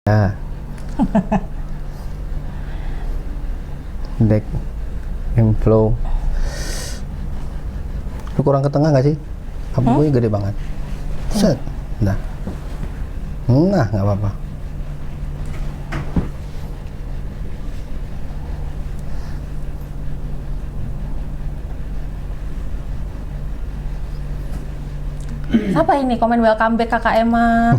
Ya. Deck inflow. Lu kurang ke tengah nggak sih? Apa gue gede banget? Set. Nah. Nah, nggak apa-apa. Siapa ini komen welcome back kakak Emma?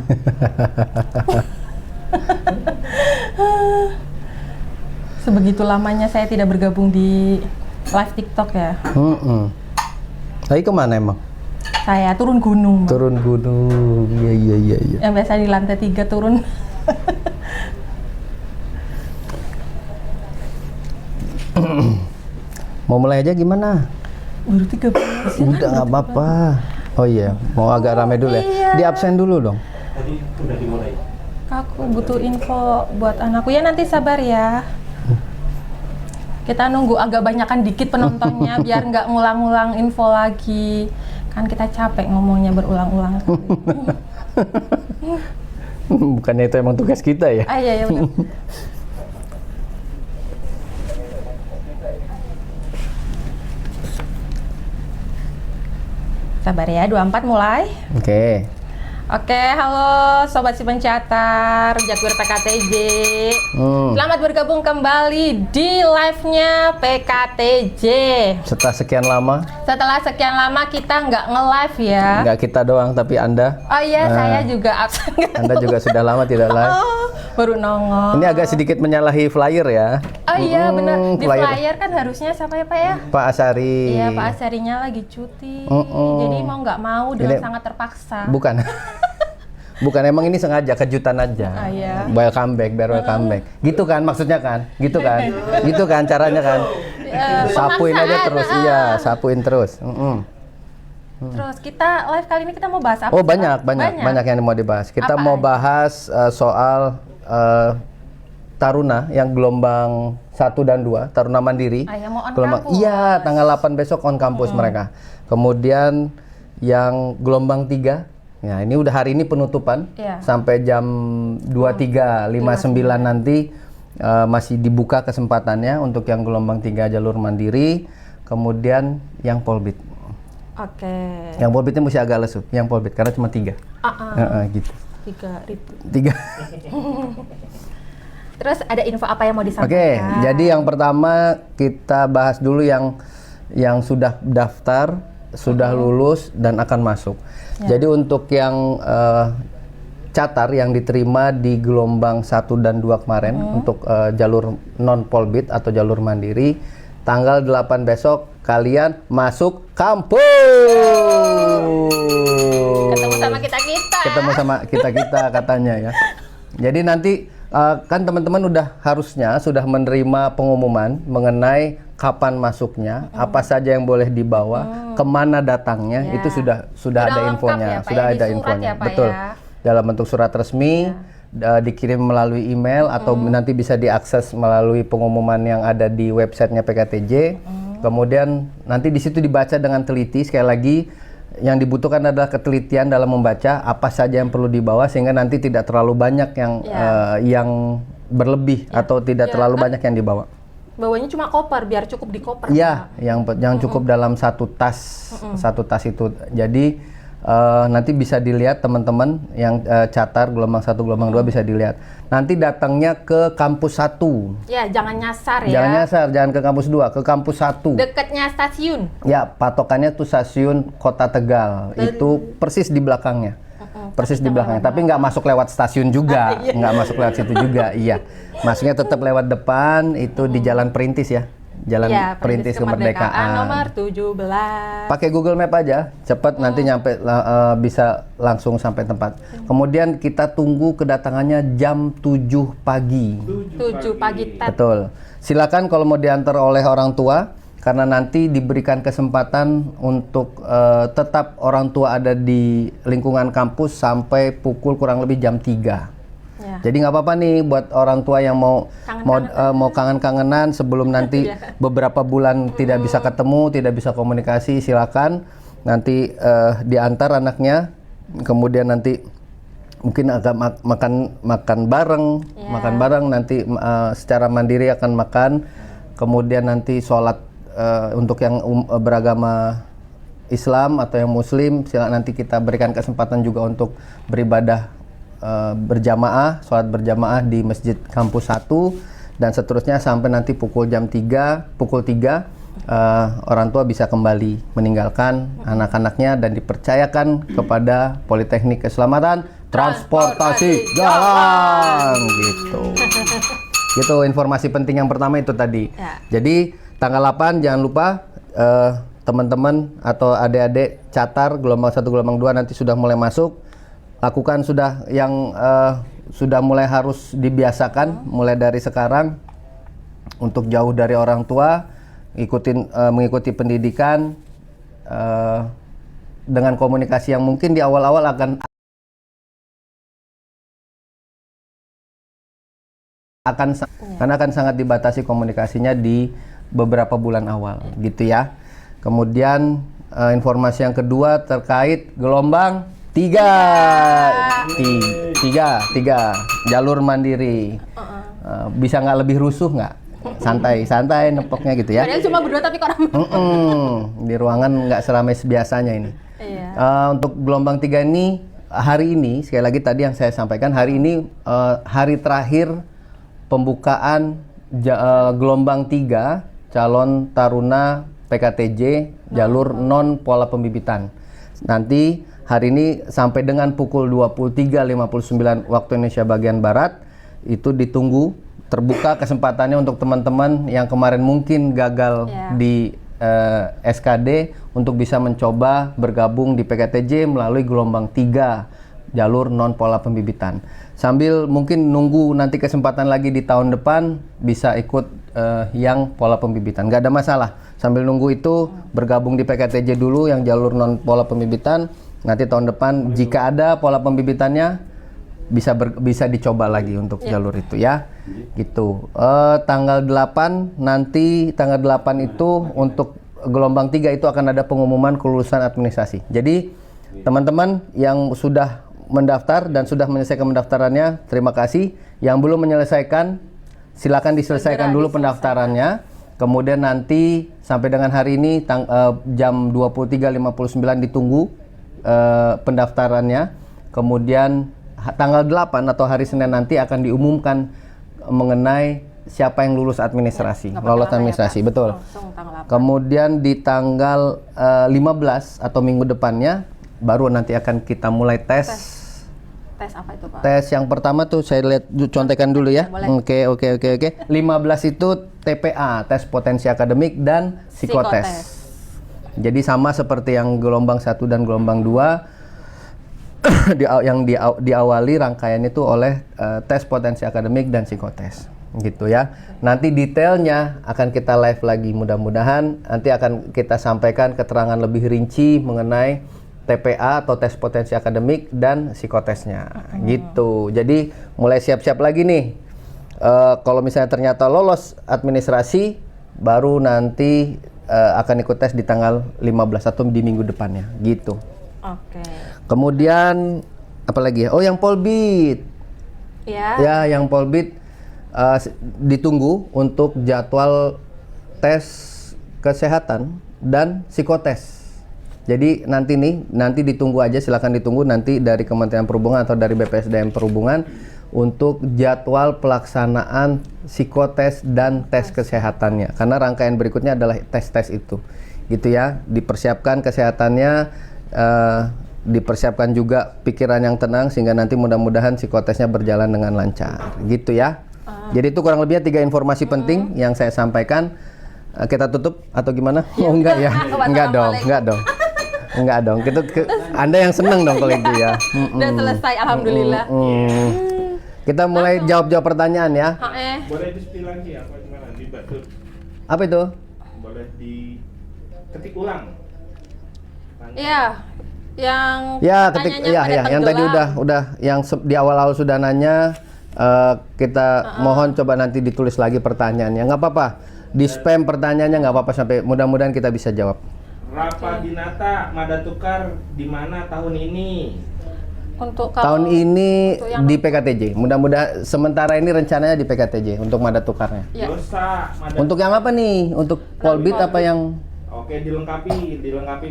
Sebegitu lamanya saya tidak bergabung di live TikTok ya. Lagi kemana emang? Saya turun gunung. Turun gunung. Iya. Yang biasa di lantai 3 turun. Mau mulai aja gimana? Baru 13. Udah nggak apa-apa. Oh iya, mau agak rame dulu ya. Iya. Di absen dulu dong. Tadi udah dimulai. Aku butuh info buat anakku ya, nanti sabar ya. Kita nunggu agak banyakan dikit penontonnya biar nggak ngulang-ngulang info lagi. Kan kita capek ngomongnya berulang-ulang. Bukannya itu emang tugas kita ya? Ah iya benar. Sabar ya, 24 mulai. Oke. Oke, halo Sobat Si Pencatar, Jakwir PKTJ. Selamat bergabung kembali di live-nya PKTJ. Setelah sekian lama, Setelah sekian lama kita nggak nge-live ya. nggak kita doang, tapi Anda. Oh iya, saya juga absen. Anda juga sudah lama tidak live. Oh, baru nongol. Ini agak sedikit menyalahi flyer ya. Oh iya benar, di flyer. flyer kan harusnya siapa ya Pak ya? Pak Asari. Iya, Pak Asarinya lagi cuti. Jadi mau nggak mau dengan sangat terpaksa. Bukan. Bukan, emang ini sengaja kejutan aja. Ah, iya. Welcome back, biar welcome back. Gitu kan maksudnya kan? Gitu kan? Gitu kan caranya kan? Sapuin aja pemaksaan, terus, iya, sapuin terus. Terus kita live kali ini kita mau bahas apa? Oh sih, banyak Pak? yang mau dibahas. Kita Apa mau aja? bahas soal Taruna yang gelombang 1 dan 2, Taruna Mandiri. Ah, yang mau on Gelombang, campus. iya, tanggal 8 besok on kampus mereka. Kemudian yang gelombang 3, ya ini udah hari ini penutupan. Iya. Sampai jam 23.59 nanti masih dibuka kesempatannya untuk yang gelombang 3 jalur Mandiri. Kemudian yang Polbit. Oke. Yang Polbitnya mesti agak lesu, yang Polbit karena cuma 3. Gitu. 3.000. 3. Terus ada info apa yang mau disampaikan? Oke, jadi yang pertama kita bahas dulu yang sudah daftar, sudah lulus dan akan masuk. Jadi untuk yang catar yang diterima di gelombang 1 dan 2 kemarin untuk jalur non Polbit atau jalur Mandiri, tanggal 8 besok kalian masuk kampus. Ketemu sama kita-kita. Ketemu sama kita-kita katanya ya. Jadi nanti kan teman-teman harusnya sudah menerima pengumuman mengenai kapan masuknya, apa saja yang boleh dibawa, kemana datangnya, Ya. itu sudah ada lengkap infonya, ya, Pak, sudah ya, ada di surat infonya, ya, Pak, betul. ya. Dalam bentuk surat resmi, dikirim melalui email atau nanti bisa diakses melalui pengumuman yang ada di websitenya PKTJ. Kemudian nanti di situ dibaca dengan teliti. Sekali lagi, yang dibutuhkan adalah ketelitian dalam membaca apa saja yang perlu dibawa sehingga nanti tidak terlalu banyak yang berlebih atau tidak terlalu banyak yang dibawa. Bawanya cuma koper, biar cukup di koper. Iya, yang cukup dalam satu tas itu. Jadi nanti bisa dilihat teman-teman yang catar gelombang 1, gelombang 2 bisa dilihat. Nanti datangnya ke kampus 1. Ya, jangan nyasar ya. Jangan nyasar, jangan ke kampus 2, ke kampus 1. Dekatnya stasiun. Ya, patokannya tuh stasiun Kota Tegal. Itu persis di belakangnya. Persis di belakangnya. Tapi nggak masuk lewat stasiun juga. Nggak masuk lewat situ juga. Iya. Masuknya tetap lewat depan, itu di Jalan Perintis ya. Jalan Perintis Kemerdekaan. Nomor 17. Pakai Google Map aja, cepat nanti nyampe bisa langsung sampai tempat. Kemudian kita tunggu kedatangannya jam 7 pagi. 7 pagi. Betul. Silakan kalau mau diantar oleh orang tua, karena nanti diberikan kesempatan untuk tetap orang tua ada di lingkungan kampus sampai pukul kurang lebih jam 3. Ya. Jadi nggak apa-apa nih buat orang tua yang mau kangen-kangenan sebelum nanti beberapa bulan tidak bisa ketemu, tidak bisa komunikasi, silakan nanti diantar anaknya, kemudian nanti mungkin akan makan bareng, makan bareng nanti secara mandiri akan makan, kemudian nanti sholat untuk yang beragama Islam atau yang Muslim, nanti kita berikan kesempatan juga untuk beribadah berjamaah, sholat berjamaah di Masjid Kampus 1 dan seterusnya sampai nanti pukul 3 orang tua bisa kembali meninggalkan anak-anaknya dan dipercayakan kepada Politeknik Keselamatan Transportasi Jalan gitu. Gitu informasi penting yang pertama itu tadi. Jadi tanggal 8 jangan lupa teman-teman atau adik-adik catar gelombang 1 gelombang 2 nanti sudah mulai masuk. Lakukan sudah yang sudah mulai harus dibiasakan mulai dari sekarang untuk jauh dari orang tua, mengikuti pendidikan dengan komunikasi yang mungkin di awal-awal karena akan sangat dibatasi komunikasinya di beberapa bulan awal gitu ya. Kemudian informasi yang kedua terkait gelombang 3 jalur mandiri. Bisa nggak lebih rusuh nggak? Santai nepoknya gitu ya. Padahal cuma berdua tapi kok di ruangan nggak seramai biasanya ini. Untuk gelombang 3 ini hari ini sekali lagi tadi yang saya sampaikan hari ini hari terakhir pembukaan gelombang 3 calon taruna PKTJ jalur non pola pembibitan. Nanti hari ini sampai dengan pukul 23.59 waktu Indonesia bagian Barat itu ditunggu terbuka kesempatannya untuk teman-teman yang kemarin mungkin gagal di SKD untuk bisa mencoba bergabung di PKTJ melalui gelombang 3 jalur non pola pembibitan. Sambil mungkin nunggu nanti kesempatan lagi di tahun depan bisa ikut yang pola pembibitan. Nggak ada masalah. Sambil nunggu itu bergabung di PKTJ dulu yang jalur non pola pembibitan. Nanti tahun depan jika ada pola pembibitannya bisa dicoba lagi untuk jalur itu ya. Gitu. Tanggal 8 nanti tanggal 8 itu untuk gelombang 3 itu akan ada pengumuman kelulusan administrasi. Jadi teman-teman yang sudah mendaftar dan sudah menyelesaikan pendaftarannya, terima kasih. Yang belum menyelesaikan, silakan diselesaikan dulu pendaftarannya. Kemudian nanti sampai dengan hari ini jam 23.59 ditunggu pendaftarannya. Kemudian tanggal 8 atau hari Senin nanti akan diumumkan mengenai siapa yang lulus administrasi, lolos administrasi, betul. Kemudian di tanggal 15 atau minggu depannya baru nanti akan kita mulai tes. Tes apa itu, Pak? Tes yang pertama tuh saya lihat contekan dulu ya. Oke. 15 itu TPA, tes potensi akademik dan psikotes. Jadi sama seperti yang gelombang 1 dan gelombang 2 yang diawali rangkaian itu oleh tes potensi akademik dan psikotes. Gitu ya. Nanti detailnya akan kita live lagi, mudah-mudahan nanti akan kita sampaikan keterangan lebih rinci mengenai TPA atau tes potensi akademik dan psikotesnya. Gitu. Jadi mulai siap-siap lagi nih. Kalau misalnya ternyata lolos administrasi, baru nanti akan ikut tes di tanggal 15 atau di minggu depannya. Gitu. Oke. Kemudian apa lagi ya? Oh, yang Polbit. Ya, yang Polbit ditunggu untuk jadwal tes kesehatan dan psikotes. Jadi nanti ditunggu aja, silakan ditunggu nanti dari Kementerian Perhubungan atau dari BPSDM Perhubungan untuk jadwal pelaksanaan psikotes dan tes kesehatannya. Karena rangkaian berikutnya adalah tes-tes itu. Gitu ya, dipersiapkan kesehatannya, dipersiapkan juga pikiran yang tenang sehingga nanti mudah-mudahan psikotesnya berjalan dengan lancar. Gitu ya. Jadi itu kurang lebihnya 3 informasi penting yang saya sampaikan. Kita tutup atau gimana? Oh enggak ya? Enggak dong. Anda yang seneng dong kalau itu ya. Udah selesai, alhamdulillah. Kita mulai jawab pertanyaan ya. Boleh di-spill lagi apa gimana? Dibatut. Apa itu? Boleh diketik ulang. Iya. Yang yang tadi udah yang di awal-awal sudah nanya, kita mohon coba nanti ditulis lagi pertanyaannya. Nggak apa-apa. Di spam pertanyaannya nggak apa-apa sampai mudah-mudahan kita bisa jawab. Rapadinata Madatukar di mana tahun ini? Untuk Tahun ini untuk yang di PKTJ. Mudah-mudahan sementara ini rencananya di PKTJ untuk mada tukarnya. ya. Dosa, Madam. Untuk yang apa nih? Untuk Polbit apa yang? Oke, dilengkapi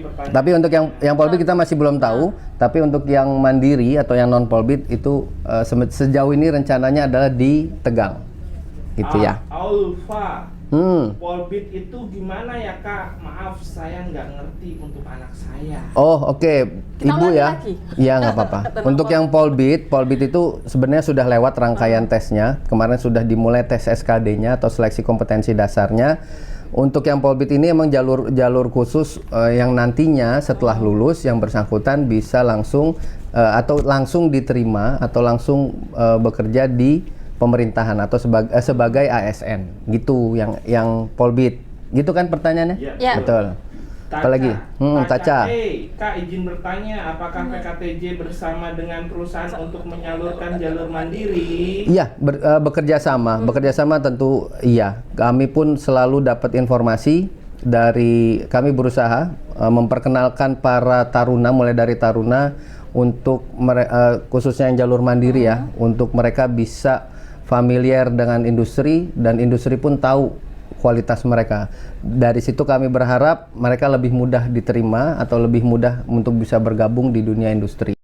pertanyaan. Tapi untuk yang Polbit kita masih belum tahu. Tapi untuk yang mandiri atau yang non Polbit itu sejauh ini rencananya adalah di Tegal, gitu ya. Alfa, Hmm. Polbit itu gimana ya Kak? Maaf, saya nggak ngerti untuk anak saya. Oh oke, Kita Ibu ulangi ya. lagi. Iya nggak apa-apa. Untuk yang Polbit itu sebenarnya sudah lewat rangkaian tesnya. Kemarin sudah dimulai tes SKD-nya atau seleksi kompetensi dasarnya. Untuk yang Polbit ini emang jalur khusus yang nantinya setelah lulus yang bersangkutan bisa langsung atau langsung diterima atau langsung bekerja di pemerintahan atau sebagai ASN gitu yang Polbit. Gitu kan pertanyaannya? Iya. Ya. Betul. Apalagi? Taca. Kak izin bertanya, apakah PKTJ bersama dengan perusahaan untuk menyalurkan jalur mandiri? Iya, bekerja sama tentu iya. Kami pun selalu dapat informasi dari kami berusaha memperkenalkan para taruna mulai dari taruna untuk khususnya yang jalur mandiri ya, untuk mereka bisa familiar dengan industri dan industri pun tahu kualitas mereka. Dari situ kami berharap mereka lebih mudah diterima atau lebih mudah untuk bisa bergabung di dunia industri.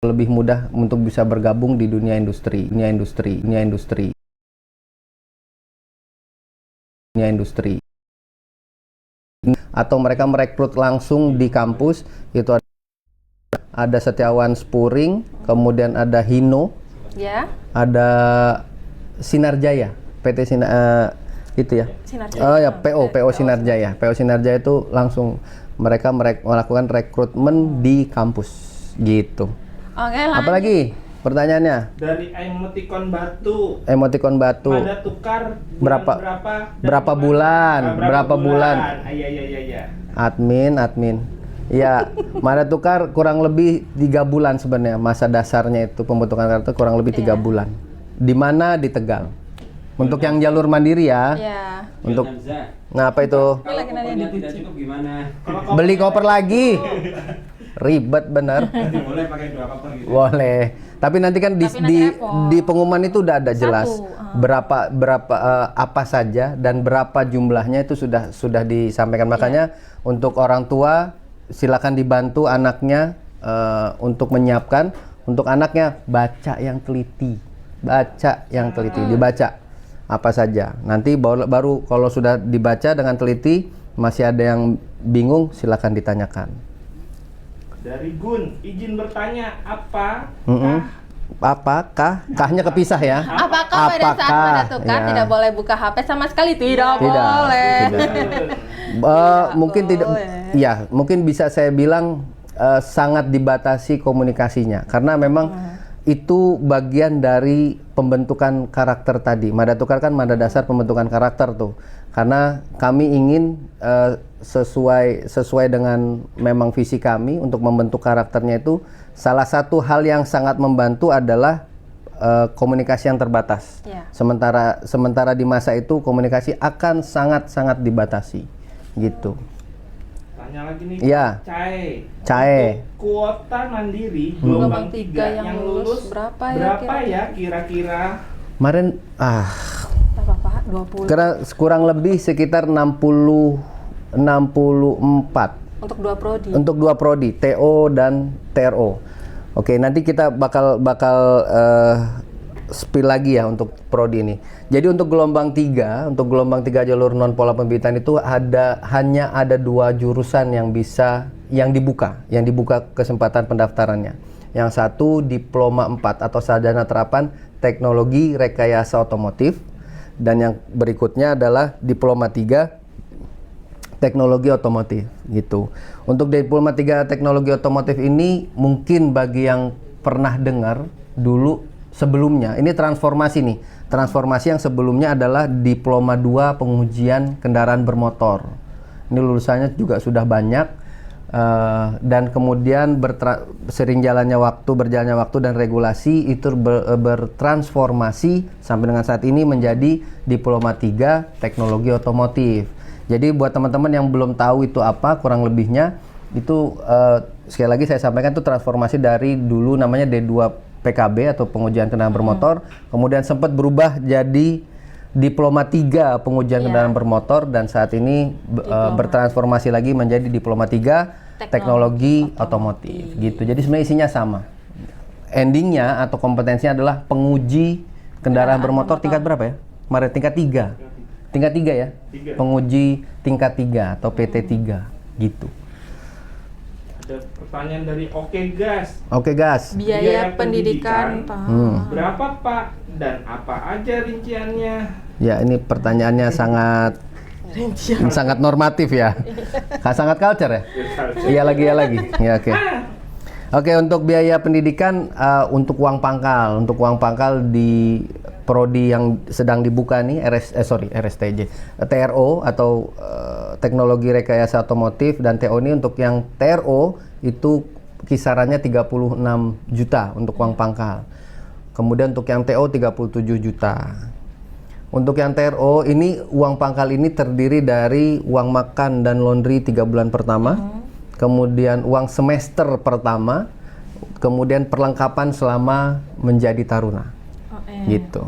Lebih mudah untuk bisa bergabung di dunia industri. Atau mereka merekrut langsung di kampus, itu ada Setiawan Spuring, kemudian ada Hino, Ya. ada Sinarjaya, PT itu ya. Sinarjaya. Oh ya, PO Sinarjaya. PO Sinarjaya itu langsung mereka melakukan rekrutmen di kampus gitu. Oke, lanjut. Apalagi pertanyaannya? Dari emoticon batu. Emoticon batu. Mada tukar Berapa? berapa bulan? Berapa bulan? Iya. Admin. Ya, mada tukar kurang lebih 3 bulan sebenarnya masa dasarnya itu pembentukan karakter kurang lebih 3 bulan. Di mana? Di Tegal. Untuk yang jalur mandiri ya. Ya. Untuk ngapa itu? Ini lagi nanya Kopernya tidak cukup gimana? Beli koper lagi. Ribet bener. Boleh pakai 2 koper gitu. Boleh. Tapi nanti kan Tapi nanti repot. di pengumuman itu udah ada jelas Satu, berapa apa saja dan berapa jumlahnya itu sudah disampaikan. Makanya untuk orang tua silakan dibantu anaknya untuk menyiapkan. Untuk anaknya baca yang teliti. Dibaca apa saja. Nanti baru kalau sudah dibaca dengan teliti masih ada yang bingung silakan ditanyakan. Dari Gun, izin bertanya Apakah? Kahnya kepisah ya? Apakah pada saat mada tukar ya. tidak boleh buka HP sama sekali? Tidak boleh. Mungkin tidak. Ya, mungkin bisa saya bilang sangat dibatasi komunikasinya karena memang itu bagian dari pembentukan karakter tadi. Mada tukar kan mada dasar pembentukan karakter tuh. Karena kami ingin sesuai dengan memang visi kami untuk membentuk karakternya itu salah satu hal yang sangat membantu adalah komunikasi yang terbatas. Ya. Sementara di masa itu komunikasi akan sangat dibatasi gitu. Tanya lagi nih, Iya. Cae. Untuk kuota mandiri Gelombang gelombang 3 3 yang lulus berapa ya kira-kira? Kemarin Berapa Pak? 20. kurang lebih sekitar 64 Untuk 2 prodi. untuk 2 prodi, TO dan TRO. Oke, nanti kita bakal spill lagi ya untuk prodi ini. Jadi untuk gelombang 3 jalur non pola pembibitan itu hanya ada 2 jurusan yang dibuka kesempatan pendaftarannya. Yang satu diploma 4 atau sarjana terapan teknologi rekayasa otomotif dan yang berikutnya adalah diploma 3 teknologi otomotif gitu. Untuk diploma 3 teknologi otomotif ini mungkin bagi yang pernah dengar dulu sebelumnya, ini transformasi nih. Transformasi yang sebelumnya adalah diploma 2 pengujian kendaraan bermotor. Ini lulusannya juga sudah banyak dan kemudian berjalannya waktu dan regulasi itu bertransformasi sampai dengan saat ini menjadi diploma 3 teknologi otomotif. Jadi buat teman-teman yang belum tahu itu apa kurang lebihnya itu sekali lagi saya sampaikan itu transformasi dari dulu namanya D2 PKB atau pengujian kendaraan bermotor, kemudian sempat berubah jadi Diploma 3 pengujian kendaraan bermotor, dan saat ini bertransformasi lagi menjadi Diploma 3 teknologi otomotif gitu. Jadi sebenarnya isinya sama. Endingnya atau kompetensinya adalah penguji kendaraan bermotor tingkat berapa ya? Kemarin tingkat 3. Tingkat 3 ya? Penguji tingkat 3 atau PT 3 gitu. Ada pertanyaan dari Oke Gas. Oke gas. Biaya pendidikan, Pak. Berapa Pak dan apa aja rinciannya? Ya ini pertanyaannya sangat normatif ya. Sangat culture ya? Iya lagi. Ya oke. Oke, untuk biaya pendidikan untuk uang pangkal di prodi yang sedang dibuka nih RSTJ, TRO atau Teknologi Rekayasa Otomotif, dan TO ini untuk yang TRO itu kisarannya 36 juta untuk uang pangkal. Kemudian untuk yang TO 37 juta. Untuk yang TRO ini uang pangkal ini terdiri dari uang makan dan laundry 3 bulan pertama, kemudian uang semester pertama, kemudian perlengkapan selama menjadi taruna. Gitu.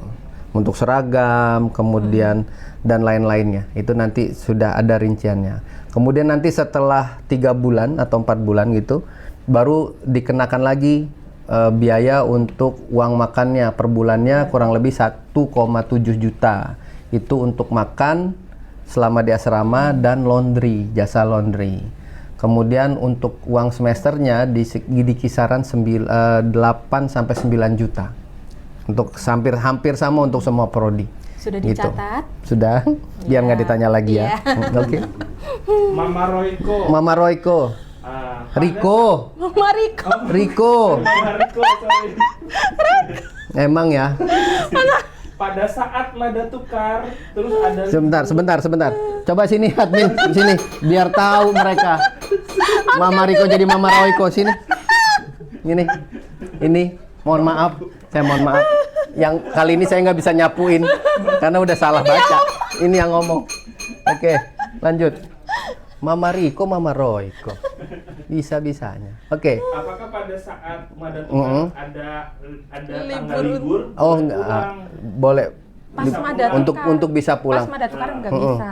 Untuk seragam, kemudian dan lain-lainnya. Itu nanti sudah ada rinciannya. Kemudian nanti setelah 3 bulan atau 4 bulan gitu, baru dikenakan lagi biaya untuk uang makannya per bulannya kurang lebih 1,7 juta. Itu untuk makan selama di asrama dan laundry, jasa laundry. Kemudian untuk uang semesternya di kisaran 8 sampai 9 juta. Untuk hampir sama untuk semua prodi. Sudah dicatat? Gitu. Sudah, biar nggak ditanya lagi ya. Oke. Mama Royko. Mama Royko. Riko. Mama Riko. Riko. Mama Riko, sorry. Emang ya. Pada saat Mada tukar, terus ada... Sebentar. Coba sini admin, sini. Biar tahu mereka. Mama Riko jadi Mama Royko, sini. Ini. Mohon maaf. Saya mohon maaf. Yang kali ini saya nggak bisa nyapuin. Karena udah salah baca. Ini yang ngomong. Oke, lanjut. Mama Riko, Mama Royko. Bisa-bisanya. Oke. Apakah pada saat Mada tukar ada tanggal libur? Oh, enggak. Boleh. Pas Mada Untuk bisa pulang. Pas Mada tukar nggak bisa.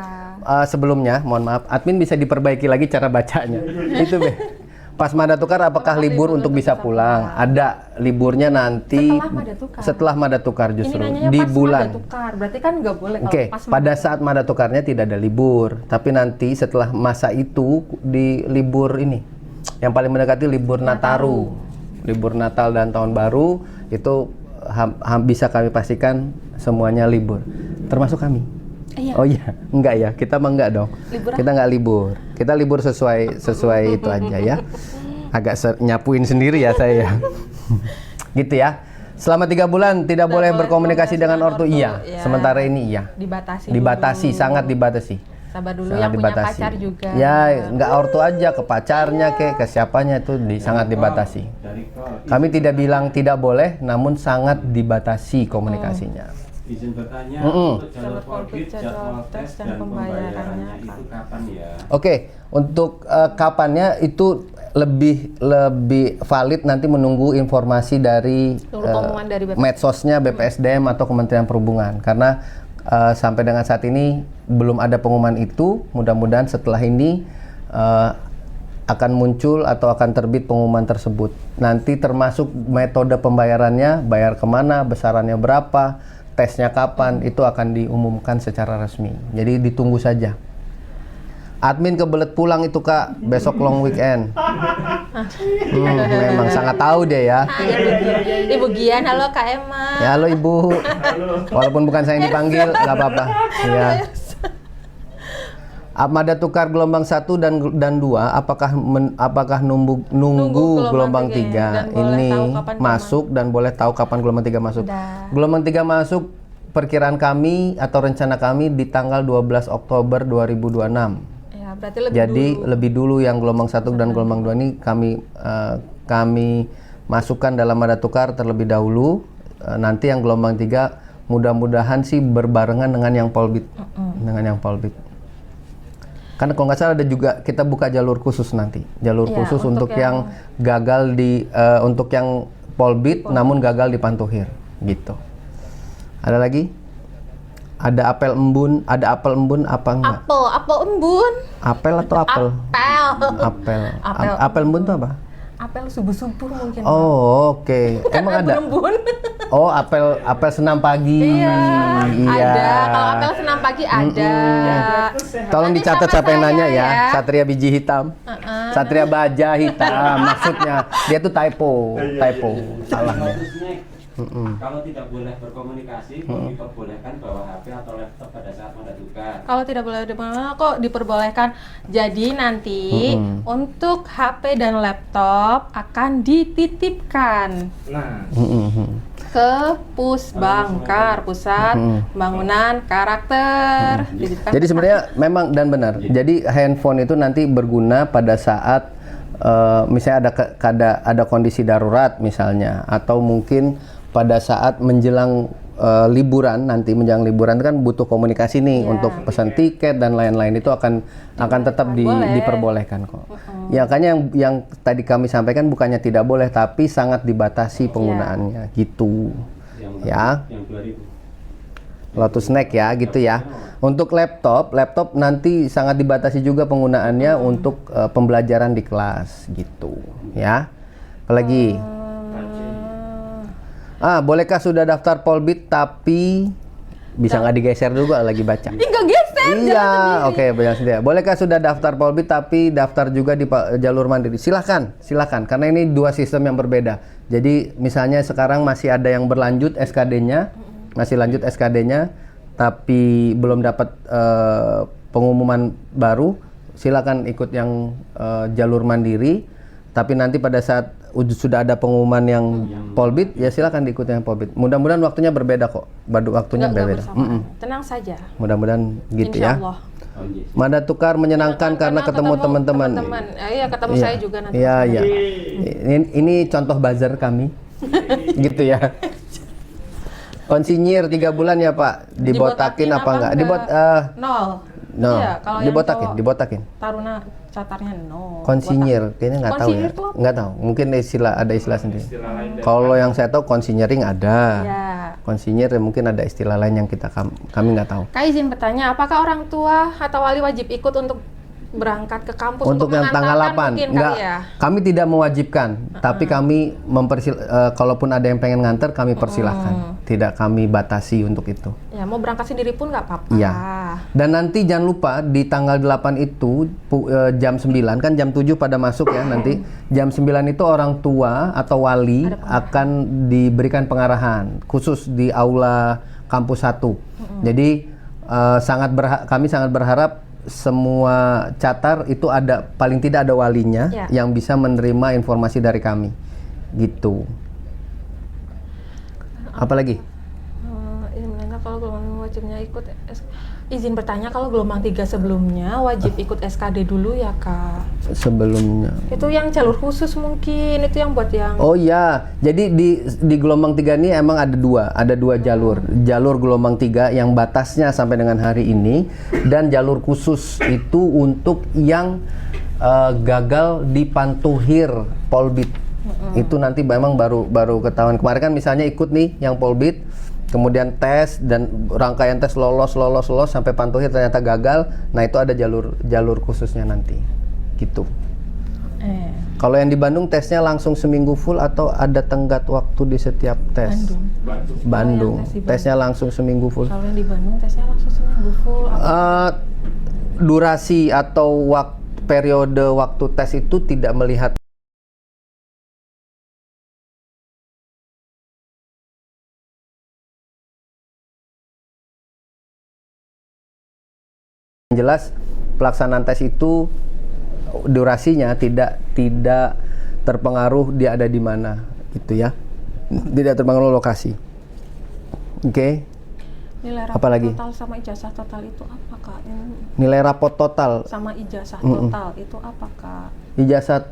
Sebelumnya, mohon maaf, admin bisa diperbaiki lagi cara bacanya. Itu be. Pas Mada tukar apakah libur untuk bisa pulang? Ada liburnya nanti setelah Mada tukar justru di bulan. Mada tukar, berarti kan nggak boleh kalau Oke, pas pada saat Mada tukarnya tidak ada libur, tapi nanti setelah masa itu di libur ini yang paling mendekati libur Nataru. Libur Natal dan Tahun Baru itu bisa kami pastikan semuanya libur, termasuk kami. Iya. Oh iya, enggak ya, kita mah enggak dong. Kita enggak libur. Kita libur sesuai itu aja ya. Agak nyapuin sendiri ya saya. Gitu ya. Selama 3 bulan tidak boleh berkomunikasi dengan ortu. Iya. Sementara ini iya. Dibatasi, sangat dibatasi. Sabar dulu, sangat yang dibatasi. punya pacar juga. Ya, enggak ortu aja, ke pacarnya ke siapanya itu sangat dibatasi. Kami tidak bilang tidak boleh, namun sangat dibatasi komunikasinya. Izin bertanya, untuk jalur Polbit, jadwal tes dan pembayarannya itu kapan ya? Oke, untuk kapannya itu lebih valid nanti menunggu informasi dari pengumuman dari medsosnya BPSDM atau Kementerian Perhubungan, karena sampai dengan saat ini belum ada pengumuman itu. Mudah-mudahan setelah ini akan muncul atau akan terbit pengumuman tersebut. Nanti termasuk metode pembayarannya, bayar kemana, besarannya berapa, tesnya kapan, itu akan diumumkan secara resmi. Jadi ditunggu saja. Admin kebelet pulang itu Kak, besok long weekend. Memang sangat tahu dia ya. Ibu Gian, halo Kak Emma. Ya halo Ibu. Walaupun bukan saya yang dipanggil, nggak apa-apa. Ya. Mada tukar gelombang 1 dan 2, apakah nunggu gelombang 3 ini masuk dan boleh tahu kapan gelombang 3 masuk? Gelombang 3 masuk perkiraan kami atau rencana kami di tanggal 12 Oktober 2026. Ya, berarti lebih dulu yang gelombang 1 dan gelombang 2 ini kami masukkan dalam Mada tukar terlebih dahulu. Nanti yang gelombang 3 mudah-mudahan sih berbarengan dengan yang Polbit. Karena kalau nggak salah ada juga kita buka jalur khusus nanti, jalur Iya, khusus untuk untuk yang gagal di untuk yang polbit namun gagal di pantuhir gitu. Ada lagi? Ada apel embun apa enggak? Apel embun. Apel atau apel? Apel. Apel embun itu apa? Apel subuh-subuh mungkin. Oh, oke. Emang ada? Embun. Oh, apel senam pagi. Iya. Iya. Ada. Kalau apel senam pagi ada. Tolong Nanti dicatat sama siapa yang saya nanya ya. ya. Satria biji hitam. Satria baja hitam. Maksudnya dia tuh typo. Salah ya. Lotus Snack. Kalau tidak boleh berkomunikasi, kok diperbolehkan bawa HP atau laptop pada saat Manda tukar? Kalau tidak boleh kok diperbolehkan. Jadi nanti untuk HP dan laptop akan dititipkan Nah, ke Pusbangkar, Pusat Pembangunan Karakter. Dititipkan Jadi ke sebenarnya memang dan benar. Jadi handphone itu nanti berguna pada saat misalnya ada kondisi darurat misalnya, atau mungkin pada saat menjelang liburan nanti, menjelang liburan itu kan butuh komunikasi nih untuk pesan tiket dan lain-lain, itu akan tetap diperbolehkan kok. Ya makanya yang tadi kami sampaikan bukannya tidak boleh, tapi sangat dibatasi penggunaannya gitu. Ya. Yang 2000. Lotus Snack ya gitu ya. Untuk laptop nanti sangat dibatasi juga penggunaannya untuk pembelajaran di kelas gitu ya. Apalagi bolehkah sudah daftar polbit tapi bisa nggak digeser juga lagi baca? Nggak geser. Iya, oke, banyak sendiri. Bolehkah sudah daftar polbit tapi daftar juga di jalur mandiri? Silakan, karena ini dua sistem yang berbeda. Jadi misalnya sekarang masih ada yang berlanjut SKD-nya, tapi belum dapat pengumuman baru, silakan ikut yang jalur mandiri. Tapi nanti pada saat sudah ada pengumuman yang polbit, ya silakan diikuti yang polbit. Mudah-mudahan waktunya berbeda kok. Waktunya Nggak berbeda. bersamaan. Tenang saja. Mudah-mudahan gitu Insya ya. Allah. Manda tukar menyenangkan karena ketemu teman-teman. Iya, ketemu saya juga nanti. Iya, iya. Ini contoh buzzer kami. Gitu ya. Konsinyir 3 bulan ya Pak. Dibotakin apa enggak? Nol. No. Iya, kalau yang dibotakin. Taruna catarnya nol. Konsinyir, kayaknya nggak tahu ya. Konsinyir tuh apa? Nggak tahu. Mungkin ada istilah sendiri. istilah lain dari Kalau yang saya tahu konsinyering ada. Ya. Konsinyir mungkin ada istilah lain yang kami nggak tahu. Kak izin bertanya, apakah orang tua atau wali wajib ikut untuk berangkat ke kampus Untuk yang tanggal 8 mungkin enggak, kali ya? kami tidak mewajibkan, tapi kami kalaupun ada yang pengen nganter kami persilahkan. Tidak kami batasi untuk itu. Ya, mau berangkat sendiri pun nggak apa-apa. Iya. Dan nanti jangan lupa di tanggal 8 itu jam 9 kan jam 7 pada masuk ya nanti. Jam 9 itu orang tua atau wali akan diberikan pengarahan khusus di aula kampus 1. Jadi kami sangat berharap semua catar itu paling tidak ada walinya yang bisa menerima informasi dari kami. Gitu. Apalagi? Kalau gelombang wajibnya ikut izin bertanya, kalau gelombang 3 sebelumnya wajib ikut SKD dulu ya Kak? Sebelumnya. Itu yang jalur khusus mungkin, itu yang buat yang... Oh ya, jadi di gelombang 3 ini emang ada dua jalur. Jalur gelombang 3 yang batasnya sampai dengan hari ini, dan jalur khusus itu untuk yang gagal di pantuhir polbit. Itu nanti memang baru ketahuan. Kemarin kan misalnya ikut nih yang polbit, kemudian tes dan rangkaian tes lolos sampai pantuhir ternyata gagal. Nah itu ada jalur khususnya nanti, gitu. Kalau yang di Bandung tesnya langsung seminggu full atau ada tenggat waktu di setiap tes? Bandung. Tesnya langsung seminggu full. Kalau yang di Bandung tesnya langsung seminggu full. Durasi atau periode waktu tes itu tidak melihat. Jelas pelaksanaan tes itu durasinya tidak terpengaruh dia ada di mana gitu ya, tidak terpengaruh lokasi. Oke. Nilai rapot Apalagi? total sama ijazah total itu apa Kak? Nilai rapot total Sama ijazah total itu apa Kak?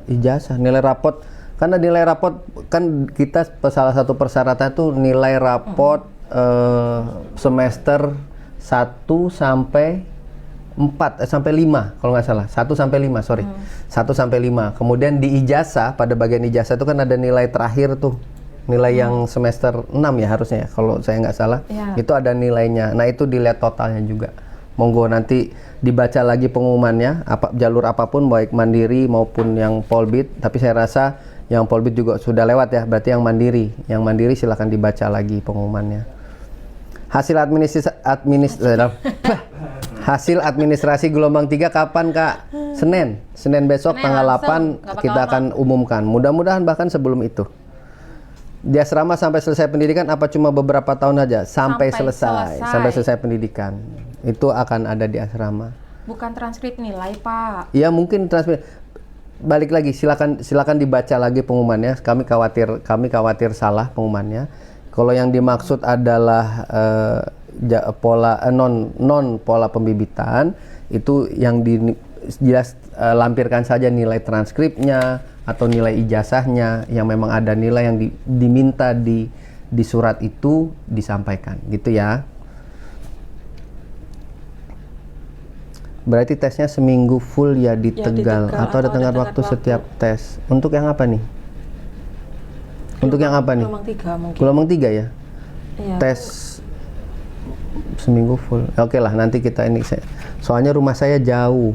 ijazah nilai rapot, karena nilai rapot kan kita salah satu persyaratan itu nilai rapot semester 1 sampai 4 sampai 5 kalau nggak salah. 1 sampai 5, sorry. 1 sampai 5. Kemudian di ijazah, pada bagian ijazah itu kan ada nilai terakhir tuh. Nilai yang semester 6 ya harusnya ya, kalau saya nggak salah. Ya. Itu ada nilainya. Nah, itu dilihat totalnya juga. Monggo nanti dibaca lagi pengumumannya, jalur apapun baik mandiri maupun yang Polbit. Tapi saya rasa yang Polbit juga sudah lewat ya, berarti yang mandiri. Yang mandiri silakan dibaca lagi pengumumannya. Hasil administrasi gelombang 3 kapan, Kak? Senin besok Senin tanggal langsung, 8 nggak bakal kita lama. akan umumkan. Mudah-mudahan bahkan sebelum itu. Di asrama sampai selesai pendidikan apa cuma beberapa tahun aja? Sampai selesai. Sampai selesai pendidikan. Itu akan ada di asrama. Bukan transkrip nilai, Pak. Ya mungkin transfer. Balik lagi, silakan dibaca lagi pengumumannya. Kami khawatir salah pengumumannya. Kalau yang dimaksud adalah non pola pembibitan, itu yang jelas lampirkan saja nilai transkripnya atau nilai ijazahnya yang memang ada nilai yang diminta di surat itu disampaikan, gitu ya. Berarti tesnya seminggu full ya di Tegal, atau ada tenggat waktu setiap tes. Untuk yang apa nih? Untuk yang apa nih? Gelombang 3 mungkin. Gelombang 3 ya? Iya. Tes seminggu full. Oke lah, nanti kita ini soalnya rumah saya jauh.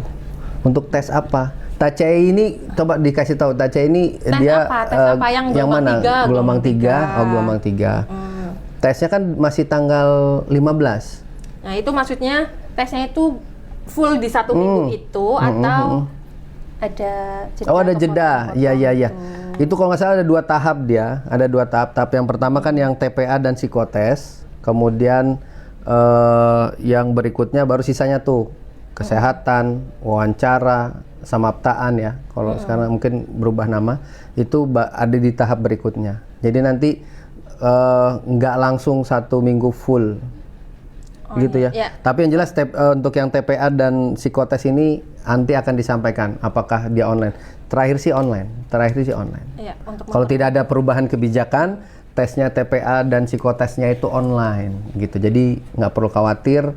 Untuk tes apa? TACE ini coba dikasih tahu. TACE ini Tes dia apa? Tes apa? Yang gelombang mana? 3? Gelombang 3. Oh, gelombang 3. Tesnya kan masih tanggal 15. Nah, itu maksudnya tesnya itu full di 1 minggu itu atau ada jeda? Oh, ada atau jeda. potong-potong Ya. gitu. Itu kalau nggak salah ada 2 tahap dia. Ada 2 tahap. Tahap yang pertama kan yang TPA dan psikotes. Kemudian yang berikutnya baru sisanya tuh kesehatan, wawancara, samaptaan ya. Kalau sekarang mungkin berubah nama. Itu ada di tahap berikutnya. Jadi nanti nggak langsung 1 minggu full. Gitu ya. Iya. Tapi yang jelas untuk yang TPA dan psikotes ini nanti akan disampaikan apakah dia online. Terakhir sih online. Iya, untuk Kalau tidak ada perubahan kebijakan, tesnya TPA dan psikotesnya itu online gitu. Jadi nggak perlu khawatir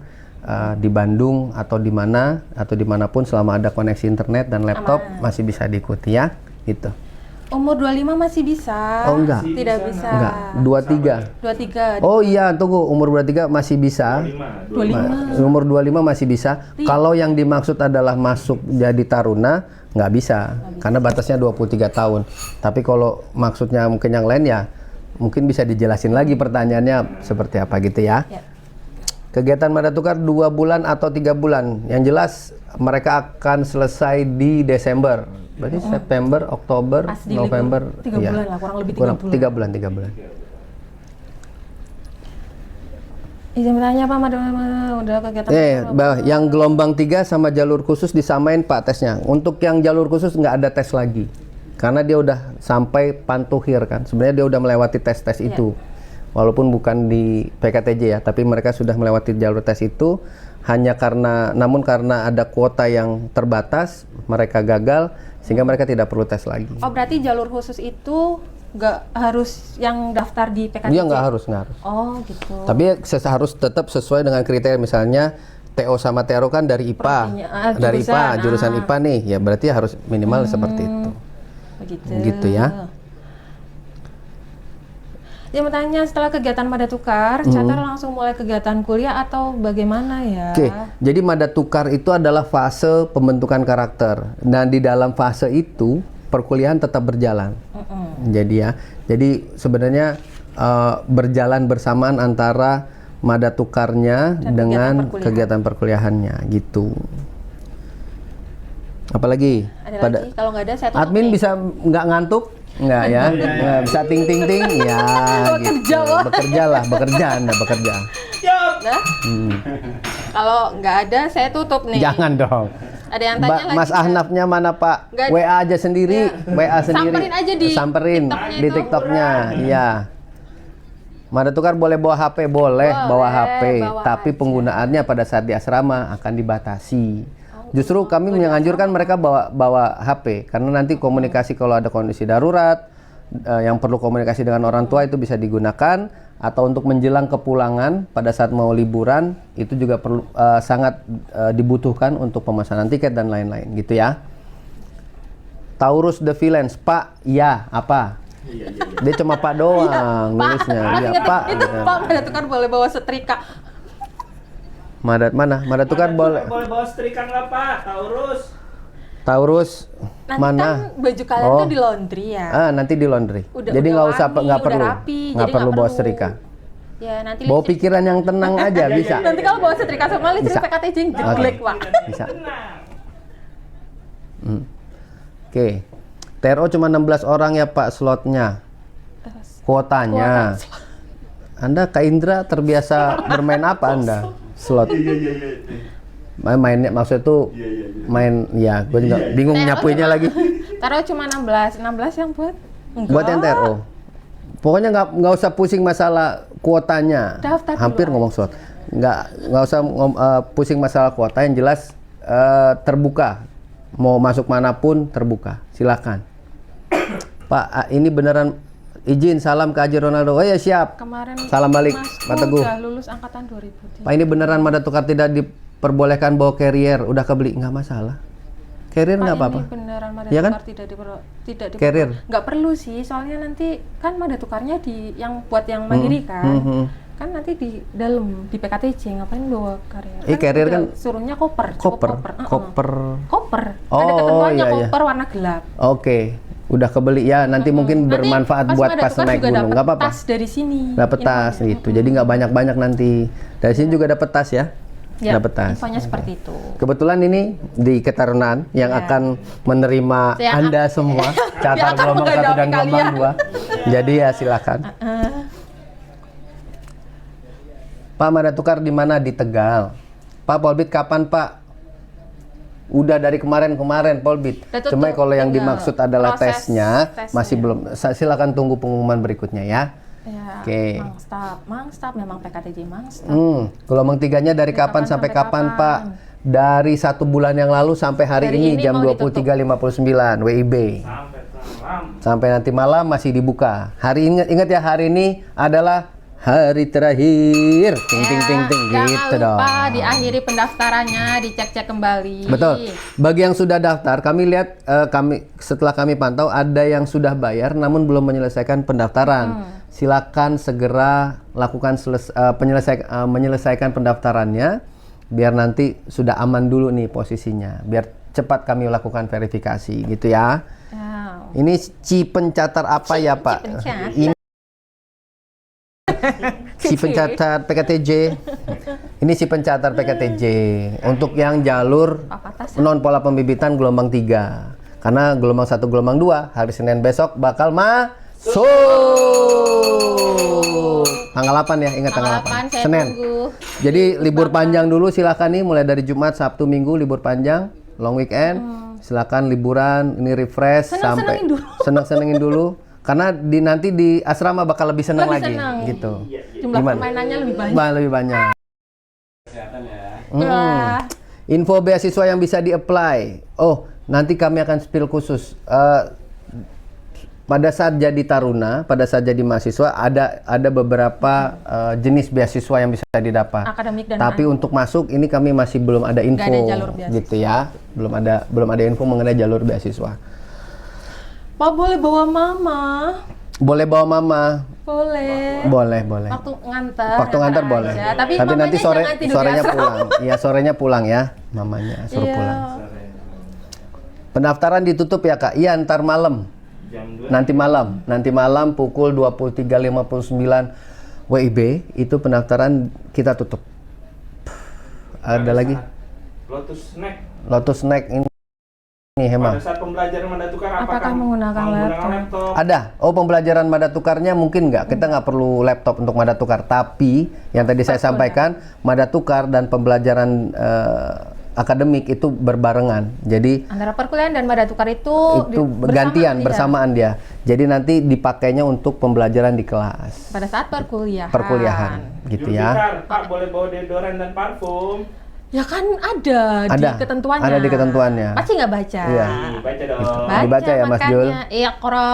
di Bandung atau di mana atau dimanapun selama ada koneksi internet dan laptop masih bisa diikuti ya. Gitu. Umur 25 masih bisa. Oh, enggak. Tidak bisa. Enggak. 23. 23. Oh iya, tunggu, umur 23 masih bisa. 25. Umur 25 masih bisa. Kalau yang dimaksud adalah masuk jadi taruna, nggak bisa. Karena batasnya 23 tahun. Tapi kalau maksudnya mungkin yang lain ya, mungkin bisa dijelasin lagi pertanyaannya seperti apa gitu ya. Ya. Kegiatan Madatukar 2 bulan atau 3 bulan. Yang jelas mereka akan selesai di Desember. Berarti September, Oktober, Pas di November. 3 bulan lah, kurang lebih 3 bulan. 3 bulan, 3 bulan. Izin bertanya Pak, udah kegiatan Yang gelombang 3 sama jalur khusus disamain Pak tesnya. Untuk yang jalur khusus nggak ada tes lagi. Karena dia udah sampai pantuhir kan. Sebenarnya dia udah melewati tes-tes itu. Walaupun bukan di PKTJ ya, tapi mereka sudah melewati jalur tes itu. Namun karena ada kuota yang terbatas, mereka gagal sehingga mereka tidak perlu tes lagi. Oh, berarti jalur khusus itu nggak harus yang daftar di PKTJ? Iya, nggak harus. Oh, gitu. Tapi harus tetap sesuai dengan kriteria. Misalnya TO sama TRO kan dari IPA. Dari IPA, jurusan IPA nih. Ya berarti harus minimal seperti itu. Begitu. Gitu ya. Dia bertanya setelah kegiatan Madatukar, Catar langsung mulai kegiatan kuliah atau bagaimana ya? Oke, jadi Madatukar itu adalah fase pembentukan karakter. Dan di dalam fase itu perkuliahan tetap berjalan. Jadi sebenarnya berjalan bersamaan antara Madatukarnya dengan kegiatan perkuliahannya gitu. Apalagi? Ada lagi? Kalau nggak ada saya tutup Admin nih. bisa nggak ngantuk? Nggak ya? Nggak bisa ting ting ting? Ya gitu. Bekerja Anda bekerja. Nah, kalau nggak ada saya tutup nih. Jangan dong. Ada yang tanya lagi. Mas Ahnafnya mana Pak? Nggak ada. WA aja sendiri, WA sendiri. Samperin aja di Samperin TikToknya di itu. TikToknya, iya. Madatukar boleh bawa HP, boleh bawa HP, bawa tapi aja. penggunaannya pada saat di asrama akan dibatasi. Justru kami menganjurkan mereka bawa HP karena nanti komunikasi kalau ada kondisi darurat yang perlu komunikasi dengan orang tua itu bisa digunakan atau untuk menjelang kepulangan pada saat mau liburan itu juga perlu sangat dibutuhkan untuk pemesanan tiket dan lain-lain gitu ya. Taurus the Villains, Pak, ya apa? Dia cuma Pak doang nulisnya. Iya Pak. Itu Pak Madatukar boleh bawa setrika. Mana? Madatukar boleh. Boleh bawa setrika nggak Pak? Taurus Nanti mana? kan baju kalian tuh di laundry ya. Nanti di laundry. Udah- Jadi udah nggak usah wangi, nggak udah perlu rapi, nggak jadi perlu nggak bawa perlu. setrika. Ya nanti Bawa listrik. pikiran yang tenang aja bisa. Nanti kalau bawa setrika semua listrik Bisa. PKTJ jelek, Pak. Bisa. Oke. TRO cuma 16 orang ya Pak slotnya. Kuotanya. Anda Kak Indra terbiasa bermain apa Anda? Slot. Mainnya maksudnya tuh main ya, gue juga bingung nyapuinnya lagi. Taruh cuma 16 yang buat. Enggak. Buat yang TRO. Pokoknya nggak usah pusing masalah kuotanya. Daftar dulu Hampir aja. ngomong slot. Nggak usah pusing masalah kuota, yang jelas terbuka. Mau masuk manapun terbuka. Silakan. Pak, ini beneran izin salam ke Haji Ronaldo. Oh ya siap. Kemarin Salam balik, Mas Pak Teguh. udah lulus angkatan 2003. Pak, ini beneran Madatukar tidak diperbolehkan bawa carrier. Udah kebeli, nggak masalah. Carrier nggak apa-apa. Ini beneran Iya kan? Madatukar tidak Carrier. nggak perlu sih, soalnya nanti kan Madatukarnya di yang buat yang mandiri kan. Kan nanti di dalam di PKTJ ngapain bawa carrier? Carrier kan suruhnya koper. koper. Koper. Oh, Ada ketentuannya iya, iya. koper warna gelap. Oke, udah kebeli ya. Nanti mungkin Nanti bermanfaat buat pas Madatukar naik juga gunung. dapet Nggak apa-apa. Tas dari sini. Dapat tas Infonya. gitu. Jadi nggak banyak-banyak nanti. Dari sini juga dapat tas ya. Ya, Dapat tas. infonya seperti itu. Kebetulan ini di Ketarunan yang Ya. akan menerima Saya Anda semua catar akan gelombang 1 dan menghadapi gelombang kalian. 2. Jadi ya silakan. Pak, Madatukar di mana? Di Tegal. Pak, Polbit kapan Pak? Udah dari kemarin Polbit. Udah tutup, Cuma kalau yang tinggal dimaksud adalah proses tesnya tesnya. masih belum. Silakan tunggu pengumuman berikutnya ya. Ya, Oke. Mangstap memang PKTJ Mangstap. Gelombang 3-nya dari kapan sampai kapan Pak? Dari 1 bulan yang lalu sampai hari Dari ini ini jam mau 23.59 WIB. Sampai malam. Sampai nanti malam masih dibuka. Ingat ya, hari ini adalah hari terakhir. Ting gitu Jangan dong. lupa diakhiri pendaftarannya, dicek-cek kembali. Betul. Bagi yang sudah daftar, kami lihat setelah kami pantau ada yang sudah bayar namun belum menyelesaikan pendaftaran. Silakan segera lakukan menyelesaikan pendaftarannya biar nanti sudah aman dulu nih posisinya. Biar cepat kami lakukan verifikasi gitu ya. Ya. Ini si pencatat apa ya Pak? pencatat. Ini si pencatat PKTJ. Ini si pencatat PKTJ untuk yang jalur Apa tas? non pola pembibitan gelombang 3. Karena gelombang 1, gelombang 2 hari Senin besok bakal masuk. Tanggal 8 ya, ingat tanggal 8. Saya Senin. tunggu. Jadi libur panjang dulu silakan nih, mulai dari Jumat, Sabtu, Minggu libur panjang, long weekend. Silakan liburan, ini refresh sampai Seneng-senengin dulu. seneng-senengin dulu. Karena nanti di asrama bakal lebih seneng Lebih lagi seneng. gitu. Jumlah Gimana? permainannya lebih banyak. Lebih banyak. Kesehatan ya. Wah. Info beasiswa yang bisa di-apply. Oh, nanti kami akan spill khusus. Pada saat jadi taruna, pada saat jadi mahasiswa ada beberapa jenis beasiswa yang bisa didapat. Akademik dan Tapi untuk masuk ini kami masih belum ada info ada jalur beasiswa. gitu ya. Belum ada info mengenai jalur beasiswa. Pak boleh bawa mama? Boleh bawa mama. Boleh. Boleh. Waktu nganter. Waktu ngantar boleh. aja. Tapi nanti mamanya sore jangan tidur di sorenya asrama. pulang. Iya, sorenya pulang ya. Mamanya suruh Iya. pulang. Pendaftaran ditutup ya, Kak? Iya, ntar malam. Jam 2. Nanti malam pukul 23.59 WIB itu pendaftaran kita tutup. Ada lagi Lotus Snack ini Hema. Pada saat pembelajaran Madatukar Apakah menggunakan laptop? Ada. Oh, pembelajaran Madatukarnya mungkin nggak. Kita nggak perlu laptop untuk Madatukar. Tapi yang tadi saya sampaikan, Madatukar dan pembelajaran akademik itu berbarengan. Jadi Antara perkuliahan dan Madatukar itu gantian bersamaan dia. Jadi nanti dipakainya untuk pembelajaran di kelas. pada saat perkuliahan. Perkuliahan gitu ya. Pak boleh bawa deodoran dan parfum. Ya kan ada di ketentuannya. Ada di ketentuannya. Pasti nggak baca. Iya. Baca dong. Baca Dibaca ya, Mas Jul. makanya. Iya, Koro.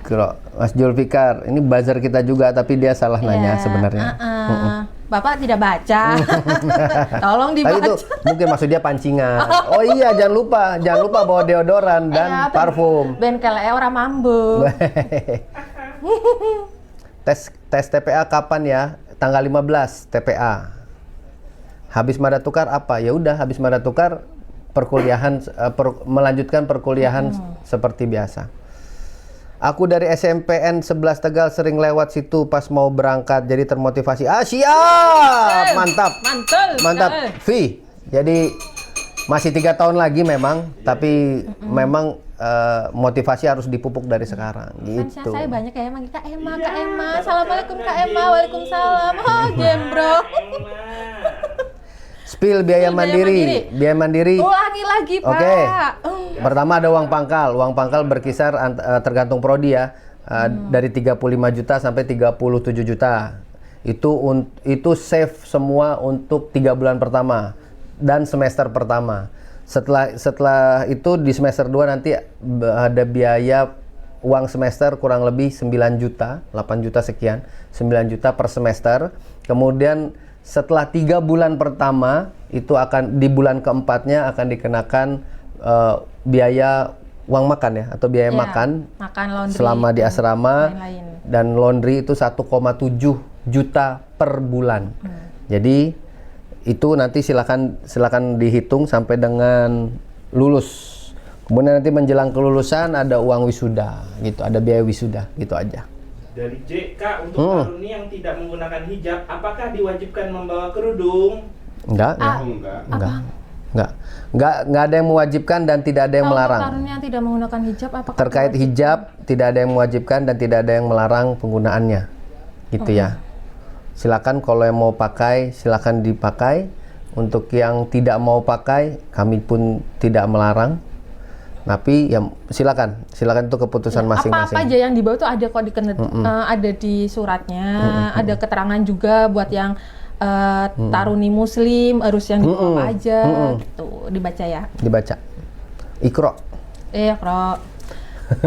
Ikro, Mas Julfikar, ini buzzer kita juga tapi dia salah nanya sebenarnya. Bapak tidak baca. Tolong Tapi dibaca. itu mungkin maksud dia pancingan. Oh iya, jangan lupa bawa deodoran dan parfum. Ben kele orang mambu. Tes TPA kapan ya? Tanggal 15 TPA. Habis Mada Tukar apa? Ya udah, habis Mada Tukar perkuliahan melanjutkan perkuliahan seperti biasa. Aku dari SMPN 11 Tegal sering lewat situ pas mau berangkat jadi termotivasi. Ah, siap! Mantap. Mantap. V. Jadi masih 3 tahun lagi memang, tapi memang motivasi harus dipupuk dari sekarang gitu. Saya banyak ya emang Kak Emma. Assalamualaikum Kak Emma. Waalaikumsalam. Oh, gembro. Spill biaya mandiri. Biaya mandiri. Ulangi lagi, Pak. Oke. Pertama ada uang pangkal. Uang pangkal berkisar tergantung prodi ya. Dari 35 juta sampai 37 juta. Itu save semua untuk 3 bulan pertama dan semester pertama. Setelah itu di semester 2 nanti ada biaya uang semester kurang lebih 9 juta, 8 juta sekian, 9 juta per semester. Kemudian setelah 3 bulan pertama itu akan di bulan keempatnya akan dikenakan biaya uang makan ya atau biaya makan laundry, selama di asrama lain-lain. Dan laundry itu 1,7 juta per bulan. Jadi itu nanti silakan dihitung sampai dengan lulus. Kemudian nanti menjelang kelulusan ada uang wisuda gitu, ada biaya wisuda gitu aja. Dari JK untuk taruni yang tidak menggunakan hijab, apakah diwajibkan membawa kerudung? Enggak. Enggak ada yang mewajibkan dan tidak ada yang melarang. Taruni yang tidak menggunakan hijab apakah Terkait hijab tidak ada yang mewajibkan dan tidak ada yang melarang penggunaannya. Gitu ya. Silakan kalau yang mau pakai silakan dipakai. Untuk yang tidak mau pakai kami pun tidak melarang. Tapi ya silakan itu keputusan masing-masing. Apa aja yang dibawa itu ada kok ada di suratnya, ada keterangan juga buat yang taruni muslim harus yang dibawa apa aja gitu, dibaca ya. Dibaca. Ikro. Ikro.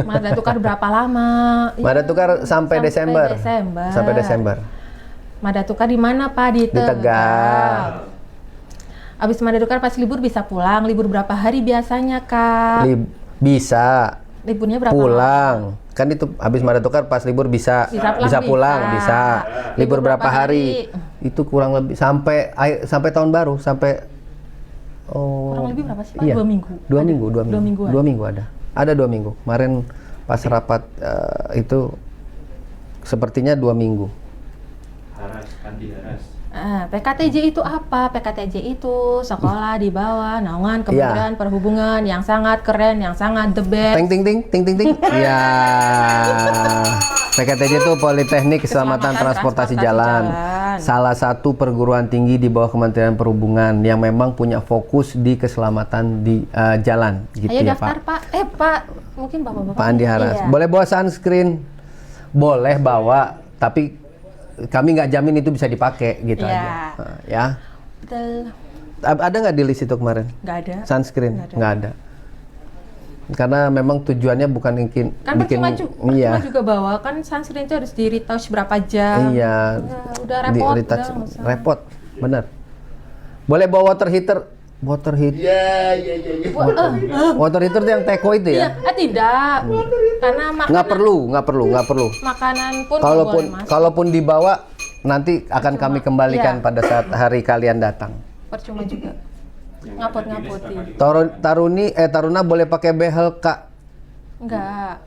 Mada Tukar berapa lama? Mada Tukar sampai Desember. Sampai Desember. Mada Tukar di mana Pak? Di Tegal. Abis Mada Tukar pas libur bisa pulang. Libur berapa hari biasanya Kak? Bisa. Liburnya berapa? Pulang. Kan itu habis Mada Tukar pas libur bisa pulang. Libur berapa hari? Itu kurang lebih sampai tahun baru, sampai kurang lebih berapa sih Pak? Iya. 2 minggu. 2 minggu ada. Ada 2 minggu. Kemarin pas rapat itu sepertinya 2 minggu. PKTJ itu apa? PKTJ itu sekolah di bawah naungan Kementerian Perhubungan yang sangat keren, yang sangat the best. Ting. Iya. PKTJ itu Politeknik Keselamatan Transportasi Jalan. Salah satu perguruan tinggi di bawah Kementerian Perhubungan yang memang punya fokus di keselamatan di jalan gitu. Ayo ya daftar Pak. Pak. Mungkin Bapak-bapak. Pak Andi Haras. Iya. Boleh bawa sunscreen? Boleh bawa, tapi kami nggak jamin itu bisa dipakai gitu aja. Ya. Betul. Ada nggak di list itu kemarin? Nggak ada. Sunscreen? Nggak ada. Karena memang tujuannya bukan bikin percuma juga bawa kan sunscreen itu harus di retouch berapa jam. Iya. Udah repot. Repot, benar. Boleh bawa water heater? Water heater. Iya. Water heater itu yang teko itu ya? Tidak. Karena nggak perlu. Makanan pun kalaupun dibawa nanti akan kami kembalikan pada saat hari kalian datang. Percuma juga. Ngapot-ngapotin. Taruna boleh pakai behel Kak? Enggak.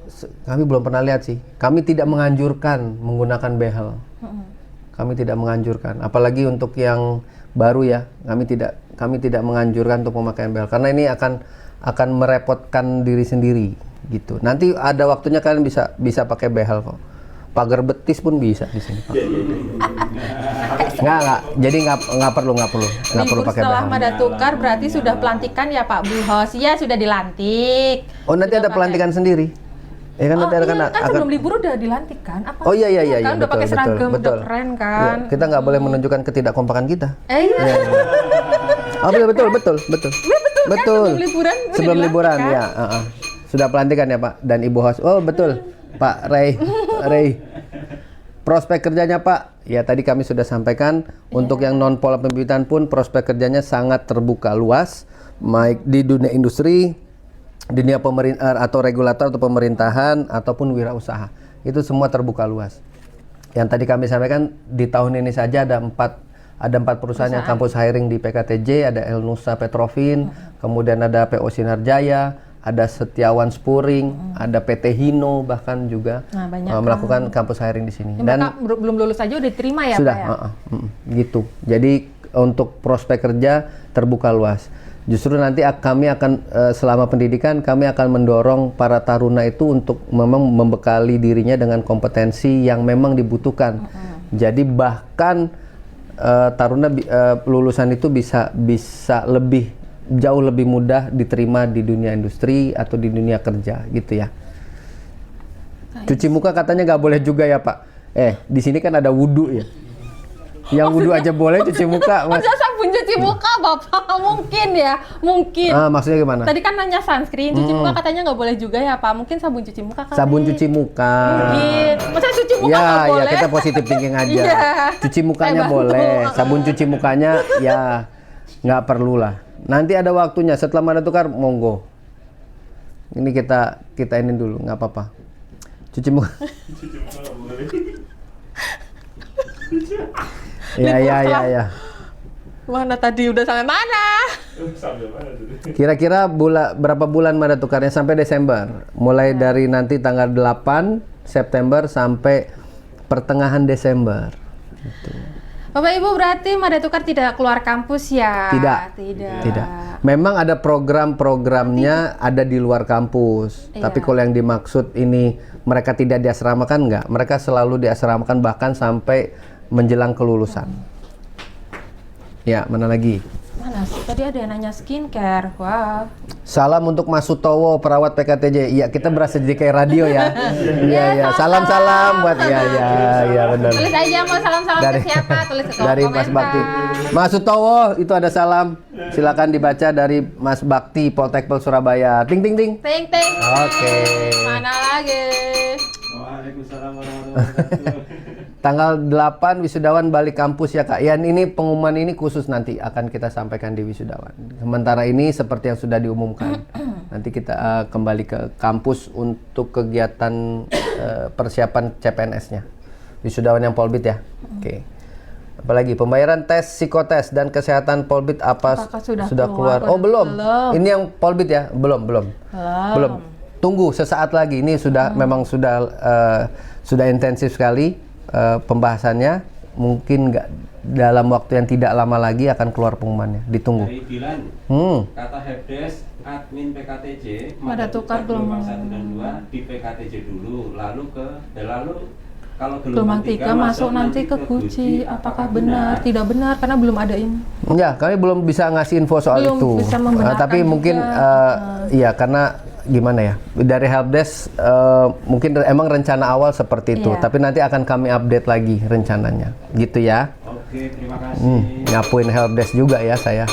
Kami belum pernah lihat sih. Kami tidak menganjurkan menggunakan behel. Kami tidak menganjurkan. Apalagi untuk yang baru ya. Kami tidak menganjurkan untuk pemakaian behel karena ini akan merepotkan diri sendiri gitu. Nanti ada waktunya kalian bisa pakai behel kok. Pagar betis pun bisa di sini. Nggak. Jadi nggak perlu pakai behel. Setelah Mada Tukar berarti sudah pelantikan ya Pak Buhos? Ya sudah dilantik. Oh nanti ada pelantikan sendiri. Ya kan nanti kan sebelum libur udah dilantik kan? Oh iya kan udah pakai seragam, udah keren kan? Ya, kita nggak boleh menunjukkan ketidakkompakan kita. Iya. Oh betul. Kan sebelum liburan ya. Sudah pelantikan ya Pak dan Ibu Hos. Oh betul. Pak Ray. Prospek kerjanya Pak, ya tadi kami sudah sampaikan. Untuk yang non pola pembibitan pun prospek kerjanya sangat terbuka luas, baik di dunia industri, dunia pemerintah atau regulator atau pemerintahan ataupun wirausaha. Itu semua terbuka luas. Yang tadi kami sampaikan di tahun ini saja ada empat perusahaan yang kampus hiring di PKTJ, ada El Nusa Petrofin, kemudian ada PO Sinar Jaya, ada Setiawan Spuring, ada PT Hino bahkan juga melakukan kampus hiring di sini. Dan belum lulus aja udah diterima ya sudah, Pak ya? Gitu. Jadi untuk prospek kerja terbuka luas. Justru nanti kami akan selama pendidikan kami akan mendorong para taruna itu untuk memang membekali dirinya dengan kompetensi yang memang dibutuhkan. Jadi bahkan taruna lulusan itu bisa jauh lebih mudah diterima di dunia industri atau di dunia kerja gitu ya. Cuci muka katanya nggak boleh juga ya Pak. Di sini kan ada wudhu ya. Yang wudhu aja boleh cuci muka. Masa sabun cuci muka Bapak? Mungkin ya, mungkin. Maksudnya gimana? Tadi kan nanya sunscreen, cuci muka katanya nggak boleh juga ya Pak. Mungkin sabun cuci muka kali. Sabun cuci muka. Mungkin. Masa cuci muka nggak boleh? Ya kita positif thinking aja. Iya. Cuci mukanya boleh. Sabun cuci mukanya ya nggak perlu lah. Nanti ada waktunya setelah Mada Tukar monggo. Ini kita ini dulu nggak apa-apa. Cuci muka. Ya. Mana tadi udah sampai mana? Kira-kira berapa bulan Mada Tukarnya sampai Desember? Mulai dari nanti tanggal 8 September sampai pertengahan Desember. Gitu. Bapak Ibu berarti Mada Tukar tidak keluar kampus ya? Tidak. Memang ada program-programnya ada di luar kampus. Iya. Tapi kalau yang dimaksud ini mereka tidak diasramakan enggak. Mereka selalu diasramakan bahkan sampai menjelang kelulusan. Ya, mana lagi? Mana sih? Tadi ada yang nanya skincare. Wah. Salam untuk Mas Sutowo, perawat PKTJ. Iya, kita berasa jadi kayak radio ya. Iya. Salam-salam buat ya benar. Tulis aja mau salam-salam ke siapa? Tulis ke kolom Dari komentar. Mas Bakti. Mas Sutowo, itu ada salam. Silakan dibaca dari Mas Bakti, Poltekpel Surabaya. Ting ting ting. Ting ting. Oke. Mana lagi? Waalaikumsalam warahmatullahi wabarakatuh. Tanggal 8 wisudawan balik kampus ya Kak. Ya ini pengumuman ini khusus nanti akan kita sampaikan di wisudawan. Sementara ini seperti yang sudah diumumkan. Nanti kita kembali ke kampus untuk kegiatan persiapan CPNS-nya. Wisudawan yang Polbit ya. Oke. Apalagi pembayaran tes psikotes dan kesehatan Polbit apakah sudah keluar? Oh, belum. Ini yang Polbit ya? Belum. Tunggu sesaat lagi. Ini sudah memang sudah intensif sekali. Pembahasannya mungkin nggak dalam waktu yang tidak lama lagi akan keluar pengumumannya. Ditunggu. Dari Bilan, kata Helpdesk admin PKTJ Mada Tukar gelombang 1 dan 2 di PKTJ dulu, lalu kalau Gelombang 3 masuk nanti ke Guci. Apakah benar? Tidak benar karena belum ada ini. Ya, kami belum bisa ngasih info soal Belum itu. bisa membenarkan Tapi mungkin iya karena gimana ya, dari Helpdesk mungkin emang rencana awal seperti itu, Iya. tapi nanti akan kami update lagi rencananya, gitu ya. Oke, terima kasih. Ngapuin Helpdesk juga ya saya.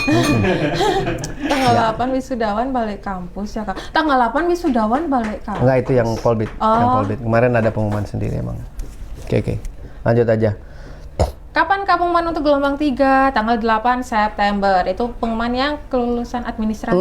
Tanggal 8 wisudawan balik kampus ya Kak. Tanggal 8 wisudawan balik kampus. Enggak, itu yang Polbit. Yang Polbit. Kemarin ada pengumuman sendiri emang. Oke. Lanjut aja. Kapan pengumuman untuk gelombang 3? Tanggal 8 September. Itu pengumuman yang kelulusan administrasi.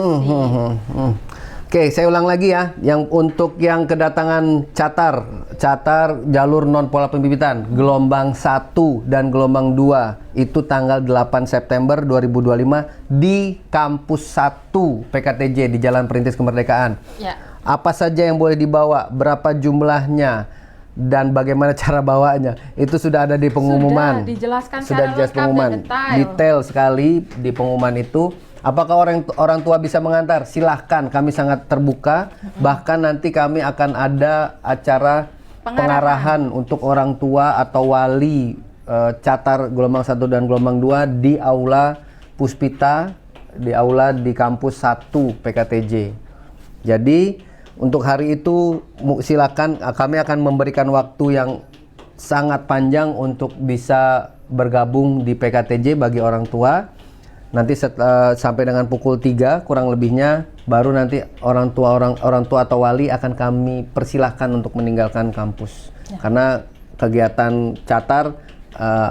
Oke, saya ulang lagi ya. Yang untuk yang kedatangan catar jalur non pola pembibitan gelombang 1 dan gelombang 2 itu tanggal 8 September 2025 di kampus 1 PKTJ di Jalan Perintis Kemerdekaan. Ya. Apa saja yang boleh dibawa, berapa jumlahnya, dan bagaimana cara bawanya itu sudah ada di pengumuman. Sudah dijelaskan Sudah secara dijelas lengkap pengumuman. dan detail. Detail sekali di pengumuman itu. Apakah orang tua bisa mengantar? Silahkan, kami sangat terbuka. Bahkan nanti kami akan ada acara pengarahan untuk orang tua atau wali catar gelombang 1 dan gelombang 2 di aula Puspita, di aula di kampus 1 PKTJ. Jadi untuk hari itu silakan, kami akan memberikan waktu yang sangat panjang untuk bisa bergabung di PKTJ bagi orang tua. Nanti sampai dengan pukul 3 kurang lebihnya baru nanti orang tua atau wali akan kami persilahkan untuk meninggalkan kampus. Karena kegiatan catar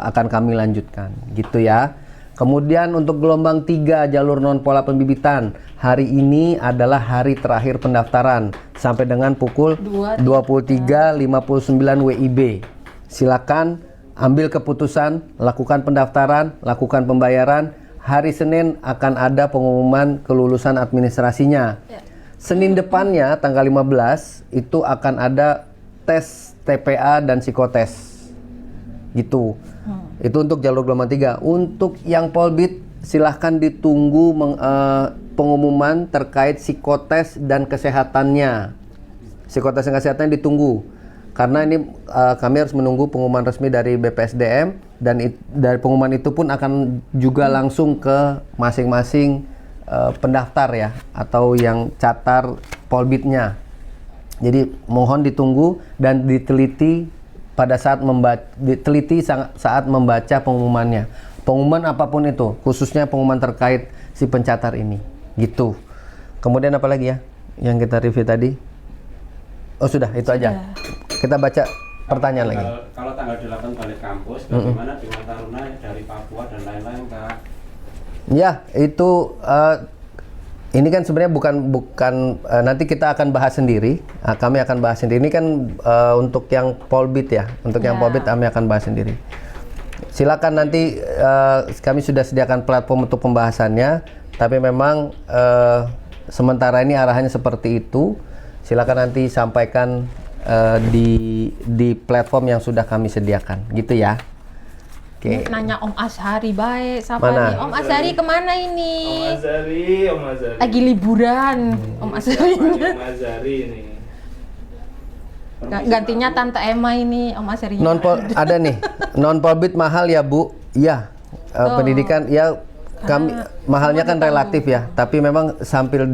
akan kami lanjutkan, gitu ya. Kemudian untuk gelombang 3 jalur non pola pembibitan, hari ini adalah hari terakhir pendaftaran sampai dengan pukul 23.59 WIB. Silakan ambil keputusan, lakukan pendaftaran, lakukan pembayaran. Hari Senin akan ada pengumuman kelulusan administrasinya. Senin depannya tanggal 15 itu akan ada tes TPA dan psikotes. Gitu. Itu untuk jalur gelombang 3. Untuk yang Polbit silahkan ditunggu pengumuman terkait psikotes dan kesehatannya. Psikotes dan kesehatan ditunggu. Karena ini kami harus menunggu pengumuman resmi dari BPSDM dan dari pengumuman itu pun akan juga langsung ke masing-masing pendaftar ya atau yang catar Polbitnya. Jadi mohon ditunggu dan diteliti pada saat saat membaca pengumumannya. Pengumuman apapun itu, khususnya pengumuman terkait si pencatar ini. Gitu. Kemudian apa lagi ya yang kita review tadi? Oh sudah, itu aja. Kita baca pertanyaan lagi. Kalau tanggal 8 balik kampus, bagaimana dengan taruna dari Papua dan lain-lain, Kak? Ya, itu ini kan sebenarnya bukan nanti kita akan bahas sendiri. Kami akan bahas sendiri. Ini kan untuk yang Polbit ya. Untuk yang Polbit kami akan bahas sendiri. Silakan nanti kami sudah sediakan platform untuk pembahasannya. Tapi memang sementara ini arahannya seperti itu. Silakan nanti sampaikan di platform yang sudah kami sediakan. Gitu ya. Oke. Nanya Om Azhari baik, siapa Mana? nih? Om Azhari kemana ini? Om Azhari. Lagi liburan, Om Azhari. Om Azhari nih. Gantinya Tante Emma ini, Om Azhari. Ada nih. Non Polbit mahal ya, Bu? Iya. Pendidikan ya kami mahalnya kan relatif ya, tapi memang hampir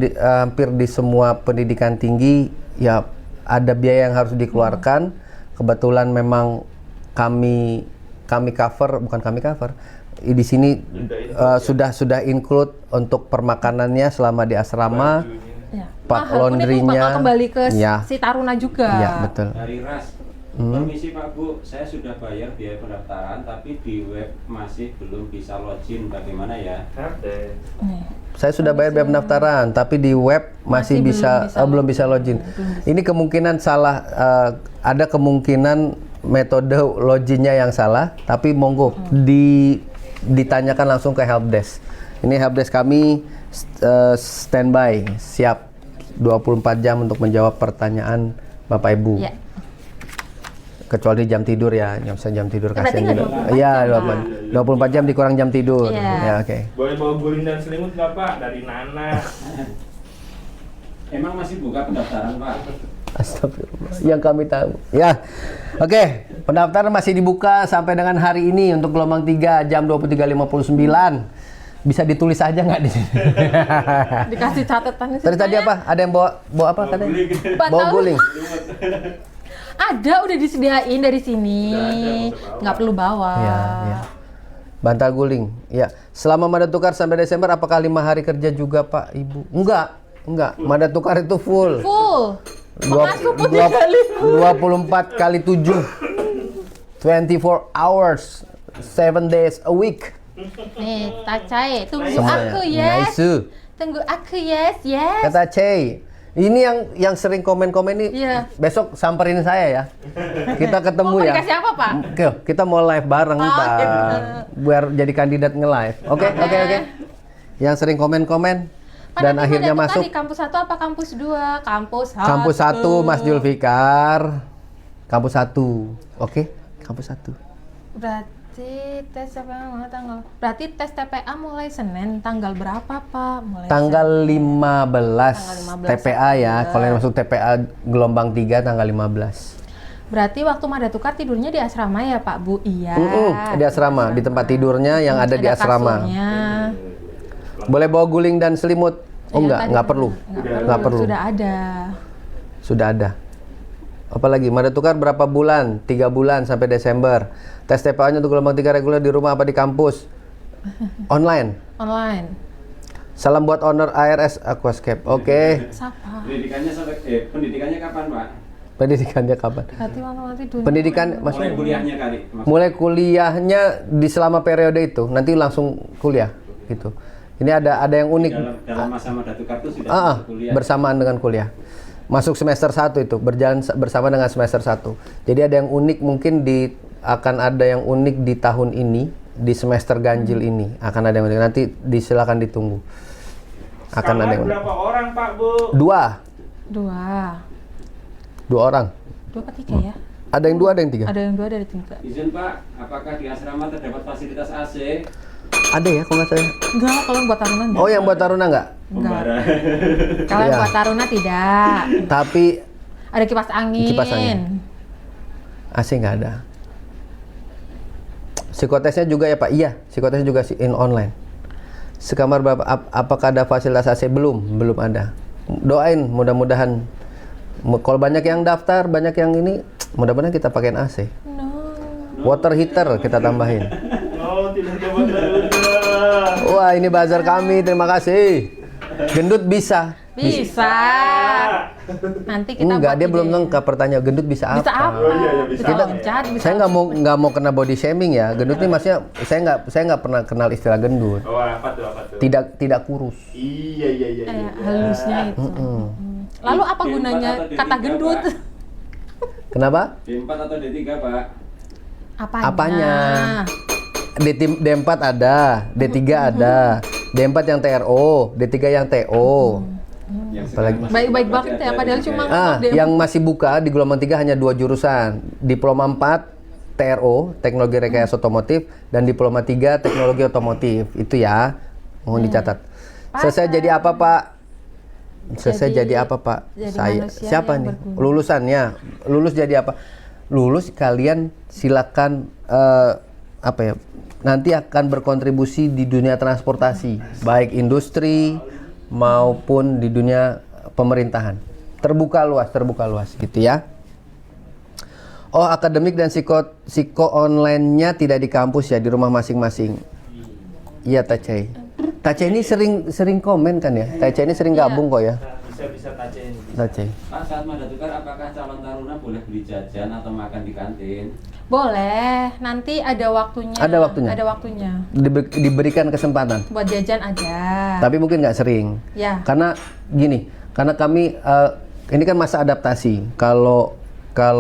di semua pendidikan tinggi ya ada biaya yang harus dikeluarkan. Kebetulan memang kami cover, bukan kami cover. Di sini sudah include untuk permakanannya selama di asrama, pak laundrynya. Bakal kembali ke si taruna juga. Iya, betul. Dari Ras. Permisi Pak Bu, saya sudah bayar biaya pendaftaran tapi di web masih belum bisa login. Bagaimana ya? Saya sudah bayar biaya pendaftaran, tapi di web masih belum bisa login. Ini kemungkinan salah, ada kemungkinan metode loginnya yang salah, tapi monggo ditanyakan langsung ke helpdesk. Ini helpdesk kami standby, siap 24 jam untuk menjawab pertanyaan Bapak Ibu. Ya. Kecuali jam tidur ya, jam tidur kasihan juga. Iya, 24 jam dikurang jam tidur. Ya, oke. Boleh bawa guling dan selimut nggak Pak? Dari Nana. Emang masih buka pendaftaran Pak? Astagfirullah, yang kami tahu. Ya, oke. Pendaftaran masih dibuka sampai dengan hari ini untuk gelombang 3 jam 23.59. Bisa ditulis aja nggak di sini? Dikasih catatan. Tadi apa? Ada yang bawa apa katanya? Bawa guling. Ada, udah disediain dari sini. Nggak perlu bawa. Ya. Bantal guling. Ya. Selama mada tukar sampai Desember, apakah 5 hari kerja juga Pak Ibu? Enggak. Mada tukar itu full. 24 kali 7. 24 hours. 7 days a week. Nih, Tacai, tunggu semuanya. Aku yes. Nice. Tunggu aku yes. Kata Cey. Ini yang sering komen-komen ini. Besok samperin saya ya. Kita ketemu ya. Komunikasi apa Pak? Kita mau live bareng Pak. Biar jadi kandidat nge-live. Oke. Yang sering komen-komen dan akhirnya masuk. Di kampus 1 apa kampus 2? Kampus 1 Mas Julfikar. Kampus 1. Oke, kampus 1. Berarti tes TPA mulai Senin tanggal berapa Pak? Tanggal 15 TPA ya. Kalau yang masuk TPA gelombang 3 tanggal 15. Berarti waktu mada tukar tidurnya di asrama ya Pak Bu? Iya. Di asrama, di tempat tidurnya yang ada di asrama. Kasurnya. Boleh bawa guling dan selimut? Oh enggak perlu. Enggak perlu. Sudah ada. Apalagi mada tukar berapa bulan? 3 bulan sampai Desember. Tes TPA-nya untuk gelombang 3 reguler di rumah apa di kampus? Online. Salam buat owner ARS Aquascape. Oke. Siapa? Pendidikannya kapan, Pak? Pendidikannya kapan? Berarti nanti dulu. Pendidikan Mulai maksudnya kuliahnya kali. mulai kuliahnya di selama periode itu, nanti langsung kuliah gitu. Ini ada yang unik. Dalam masa Mada Tukar itu sudah Ah, masuk kuliah. bersamaan dengan kuliah. Masuk semester 1 itu, berjalan bersama dengan semester 1. Jadi ada yang unik, mungkin akan ada yang unik di tahun ini, di semester ganjil ini. Akan ada yang unik, nanti silakan ditunggu. Akan ada Kamar yang unik. berapa orang Pak Bu? 2 orang. 2 apa 3 ya? Ada yang 2, ada yang 3. Ada yang 2, ada yang 3. Izin Pak, apakah di asrama terdapat fasilitas AC? Ada ya, kok nggak salah. Enggak, kalau yang buat tarunan enggak. Oh, yang buat taruna nggak? Enggak. Kalau yang Iya. buat taruna tidak. Tapi Ada kipas angin. Kipas angin. AC nggak ada. Psikotesnya juga ya Pak? Iya, psikotesnya juga online. Sekamar berapa? Apakah ada fasilitas AC? Belum ada. Doain mudah-mudahan. Kalau banyak yang daftar, banyak yang ini, mudah-mudahan kita pakein AC. No. Water heater kita tambahin. Oh, tidak ada Taruna. Wah, ini bazar kami, terima kasih. Gendut bisa. Bisa. Nanti kita Enggak, buat dia ide. belum lengkap pertanyaan. Gendut bisa apa? Bisa apa? Oh, iya, bisa. Bisa loncat, bisa. Saya nggak mau kena body shaming ya. Gendut ini maksudnya saya nggak pernah kenal istilah gendut. Oh, apa tuh? Tidak kurus. Iya. halusnya itu. Lalu apa D4 gunanya atau D3, kata gendut? Pak? Kenapa? D4 atau D3, Pak? Apanya? D4 ada, D3 ada, D4 yang TRO, D3 yang TO. Yang Apalagi- sekarang masih Baik-baik masih banget ada ya, padahal D3 cuma ya. Yang masih buka di gelombang 3 hanya 2 jurusan. Diploma 4 TRO, Teknologi Rekayasa Otomotif, dan Diploma 3 Teknologi Otomotif. Itu ya. Mohon dicatat. Selesai jadi apa, Pak? Selesai jadi apa, Pak? jadi Saya. manusia Siapa yang nih? berguna. Lulusannya. Lulus jadi apa? Lulus kalian silakan apa ya? Nanti akan berkontribusi di dunia transportasi, baik industri maupun di dunia pemerintahan. Terbuka luas gitu ya. Oh, akademik dan psiko online-nya tidak di kampus ya, di rumah masing-masing. Iya, Tacai. Tacai ini sering komen kan ya? Tacai ini sering gabung kok ya. Bisa tacain. Tacai. Pak, saat Mada Tukar, apakah calon taruna boleh beli jajan atau makan di kantin? Boleh, nanti ada waktunya. Ada waktunya? Ada waktunya. Diberikan kesempatan. Buat jajan ada. Tapi mungkin nggak sering. Ya. Karena gini, karena kami ini kan masa adaptasi. Kalau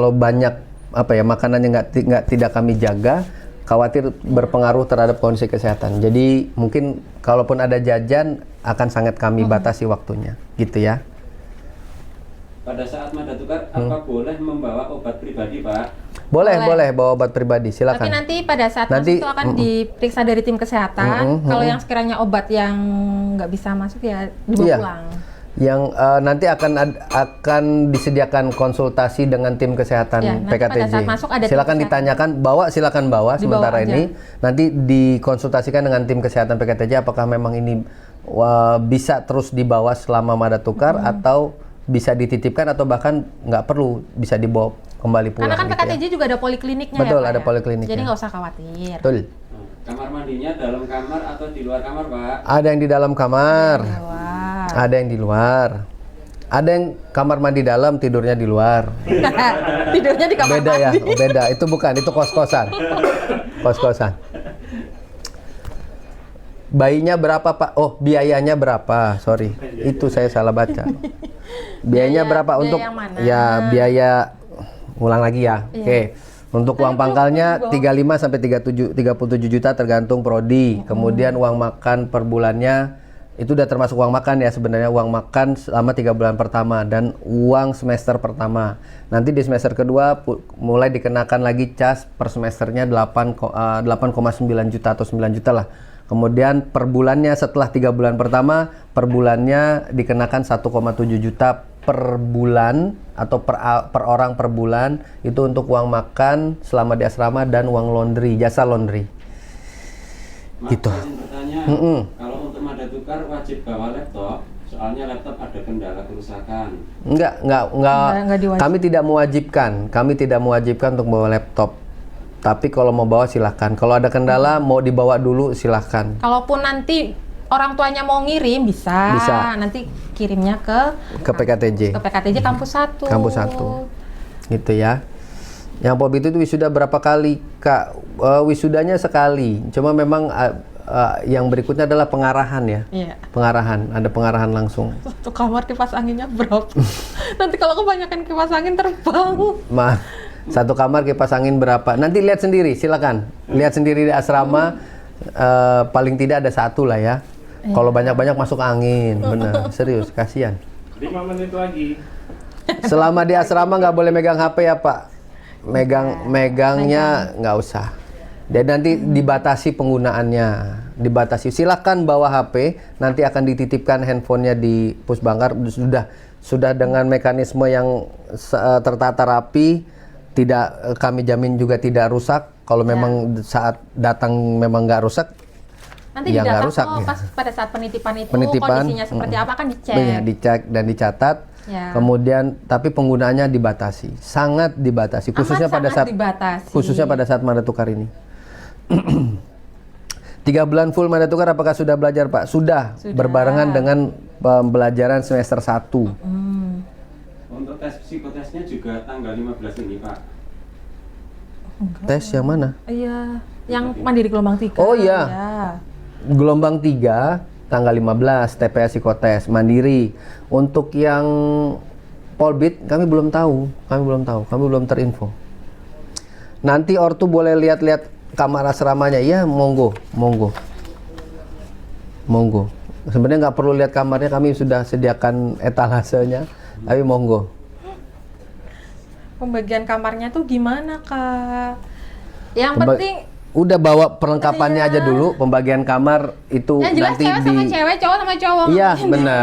banyak apa ya makanannya tidak kami jaga, khawatir berpengaruh terhadap kondisi kesehatan. Jadi mungkin kalaupun ada jajan akan sangat kami batasi waktunya, gitu ya. Pada saat Mada Tukar, apa boleh membawa obat pribadi, Pak? Boleh bawa obat pribadi, silakan. Tapi nanti pada saat Nanti, masuk itu akan diperiksa dari tim kesehatan. Kalau yang sekiranya obat yang nggak bisa masuk ya dibawa Iya. pulang. Yang nanti akan disediakan konsultasi dengan tim kesehatan Ya, nanti PKTJ. pada saat masuk ada tim Silakan kesehatan. ditanyakan, silakan bawa sementara aja. ini. Nanti dikonsultasikan dengan tim kesehatan PKTJ apakah memang ini bisa terus dibawa selama Mada Tukar atau bisa dititipkan atau bahkan nggak perlu, bisa dibawa kembali pulang. Karena kan gitu ya. PKTJ juga ada polikliniknya Betul, ya, Pak, ada ya? polikliniknya. Jadi nggak usah khawatir. Betul. Kamar mandinya dalam kamar atau di luar kamar, Pak? Ada yang di dalam kamar. Wah. Ada yang di luar. Ada yang kamar mandi dalam, tidurnya di luar. Tidurnya di kamar Beda ya, mandi. beda. Itu bukan, itu kos-kosan. Kos-kosan. Bayinya berapa, Pak? Oh, biayanya berapa? Sorry, itu saya salah baca. Biayanya berapa biaya untuk? yang mana? Ya, biaya. Ulang lagi ya. Iya. Oke. Untuk uang pangkalnya 35 sampai 37 juta tergantung prodi. Kemudian uang makan per bulannya itu udah termasuk uang makan ya sebenarnya, uang makan selama 3 bulan pertama dan uang semester pertama. Nanti di semester kedua mulai dikenakan lagi cas per semesternya 8,9 juta atau 9 juta lah. Kemudian per bulannya setelah 3 bulan pertama, per bulannya dikenakan 1,7 juta per bulan atau per orang per bulan. Itu untuk uang makan selama di asrama dan uang laundry, jasa laundry. Maaf, Gitu. izin bertanya, kalau untuk Mada Tukar wajib bawa laptop, soalnya laptop ada kendala kerusakan. Enggak Enggak diwajibkan. Kami tidak mewajibkan untuk bawa laptop. Tapi kalau mau bawa silahkan. Kalau ada kendala mau dibawa dulu silahkan. Kalaupun nanti orang tuanya mau ngirim bisa. Bisa. Nanti kirimnya ke PKTJ. Ke PKTJ kampus 1. Kampus 1. Gitu ya. Yang Polbit itu wisuda berapa kali, Kak? Wisudanya sekali. Cuma memang yang berikutnya adalah pengarahan ya. Iya. Pengarahan, ada pengarahan langsung. Satu kamar kipas anginnya berapa? Nanti kalau kebanyakan kipas angin terbang. Satu kamar kipas angin berapa? Nanti lihat sendiri, silakan. Lihat sendiri di asrama, paling tidak ada 1 lah ya. Kalau banyak-banyak masuk angin, bener. Serius, kasihan. 5 menit lagi. Selama di asrama nggak boleh megang HP ya Pak. Megangnya nggak usah. Dan nanti dibatasi penggunaannya, dibatasi. Silakan bawa HP, nanti akan dititipkan handphonenya di Pusbangkar. Sudah dengan mekanisme yang tertata rapi, tidak kami jamin juga tidak rusak. Kalau memang saat datang memang nggak rusak, Nanti ya nggak didata rusak. kok pas pada saat penitipan itu Penitipan, kondisinya seperti apa kan dicek. Iya, dicek dan dicatat. Ya. Kemudian tapi penggunaannya dibatasi, sangat dibatasi, khususnya pada saat dibatasi. khususnya pada saat mada tukar ini. 3 bulan full mada tukar apakah sudah belajar Pak? Sudah. Berbarengan dengan pembelajaran semester 1. Untuk tes psikotesnya juga tanggal 15 ini Pak. Tes yang mana? Iya, yang mandiri gelombang 3. Oh iya. Ya. Gelombang 3 tanggal 15 TPA psikotes mandiri. Untuk yang Polbit kami belum tahu, kami belum terinfo. Nanti ortu boleh lihat-lihat kamar asramanya, ya monggo. Sebenarnya nggak perlu lihat kamarnya, kami sudah sediakan etalasenya, tapi monggo. Pembagian kamarnya tuh gimana Kak? Yang penting Udah bawa perlengkapannya aja dulu, pembagian kamar itu yang jelas nanti cewek sama cewek, cowok sama cowok. Iya, Gitu. benar.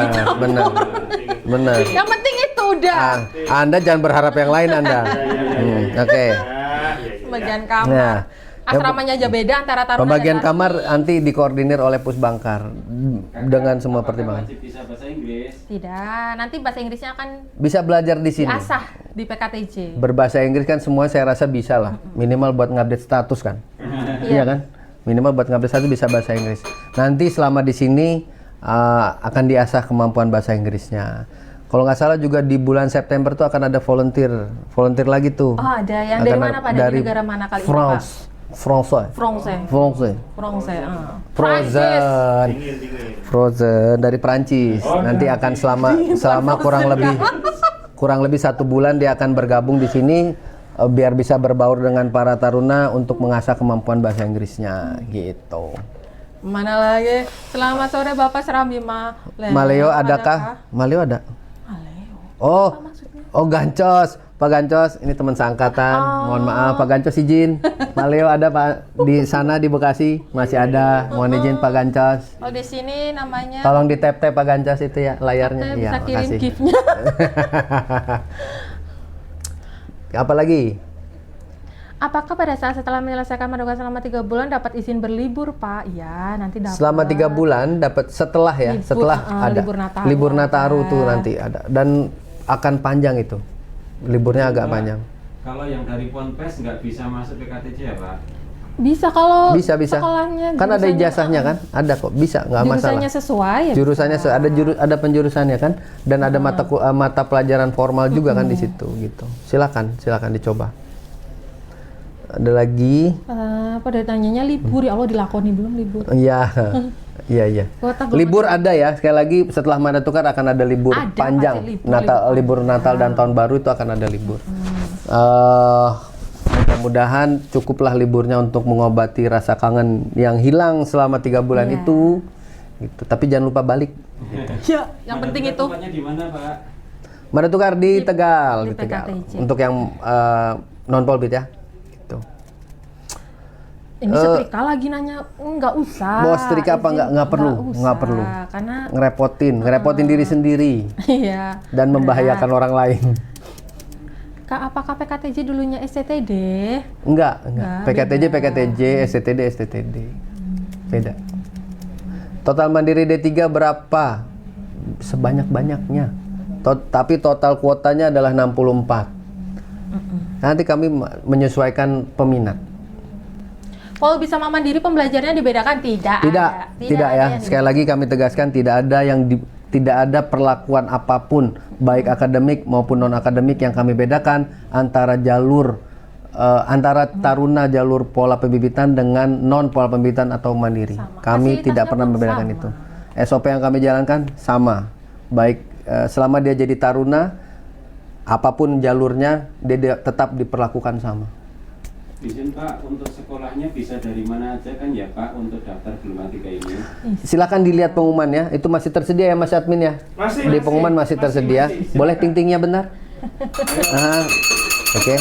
Yang penting itu udah. Anda jangan berharap yang lain Anda. Oke. Pembagian kamar. Nah, Asramanya aja beda antara Taruna pembagian dan kamar nanti dikoordinir oleh Pusbangkar dengan semua pertimbangan. Wajib bisa bahasa Inggris. Tidak, nanti bahasa Inggrisnya akan Bisa belajar di sini. diasah di PKTJ. Berbahasa Inggris kan semua saya rasa bisa lah. Minimal buat ngupdate status kan. Iya kan? Minimal buat ngupdate status bisa bahasa Inggris. Nanti selama di sini akan diasah kemampuan bahasa Inggrisnya. Kalau nggak salah juga di bulan September tuh akan ada volunteer lagi tuh. Oh ada, yang dari mana Pak? Dari negara mana kali ini Pak? France. Frozen dari Prancis. Nanti akan selama kurang lebih 1 bulan dia akan bergabung di sini biar bisa berbaur dengan para taruna untuk mengasah kemampuan bahasa Inggrisnya gitu. Mana lagi? Selamat sore Bapak Serambi Maleo adakah? Maleo ada? Maleo. Oh Gancos. Pak Gancos, ini teman seangkatan. Mohon maaf Pak Gancos izin. Maleo ada Pak di sana di Bekasi masih ada. Mohon izin Pak Gancos. Oh di sini namanya. Tolong di tap Pak Gancos itu ya layarnya. Saya Iya, bisa kirim makasih. gift-nya. Apa lagi? Apakah pada saat setelah menyelesaikan maduka selama 3 bulan dapat izin berlibur Pak? Iya, nanti dapat. Selama 3 bulan dapat setelah ya, setelah ada libur Nataru tuh nanti ada dan akan panjang itu. Liburnya agak panjang. Kalau yang dari Ponpes nggak bisa masuk PKTJ ya Pak? Bisa kalau Bisa. sekolahnya. Kan ada ijazahnya kan? Ada kok, bisa, nggak masalah. Jurusannya sesuai ya. Jurusannya ada penjurusannya kan, dan ada mata pelajaran formal juga kan di situ gitu. Silakan dicoba. Ada lagi? Pada tanyanya libur ya Allah, dilakoni belum libur? Iya. Iya. Libur ada ya. Sekali lagi setelah Mada Tukar akan ada libur panjang. Libur Natal dan Tahun Baru itu akan ada libur. Mudah-mudahan cukuplah liburnya untuk mengobati rasa kangen yang hilang selama 3 bulan itu. Gitu. Tapi jangan lupa balik. Ya, yang penting itu. Tempatnya di mana Pak? Mada Tukar di Tegal, di Tegal. PKTJ. Untuk yang non Polbit ya. Gitu. Ini setrika lagi nanya, nggak usah. Mau setrika apa nggak perlu. Karena ngerepotin diri sendiri. Iya. Dan membahayakan orang lain. Kak, apakah PKTJ dulunya STTD? Enggak. PKTJ, STTD. Beda. Total mandiri D3 berapa? Sebanyak-banyaknya. Tapi total kuotanya adalah 64. Nanti kami menyesuaikan peminat. Polbit sama Mandiri pembelajarannya dibedakan? Tidak ada. Tidak ada ya. yang Sekali lagi kami tegaskan tidak ada tidak ada perlakuan apapun baik akademik maupun non akademik yang kami bedakan antara jalur antara taruna jalur pola pembibitan dengan non pola pembibitan atau mandiri. Sama. Kami Fasilitasnya tidak pernah pun membedakan sama. itu. SOP yang kami jalankan sama. Baik selama dia jadi taruna apapun jalurnya dia tetap diperlakukan sama. Izin Pak, untuk sekolahnya bisa dari mana aja kan ya Pak untuk daftar gelombang 3 ini? Silakan dilihat pengumumannya, itu masih tersedia ya Mas Admin ya? Masih, Di masih. pengumuman masih tersedia. Masih. Boleh ting-tingnya benar? Oke.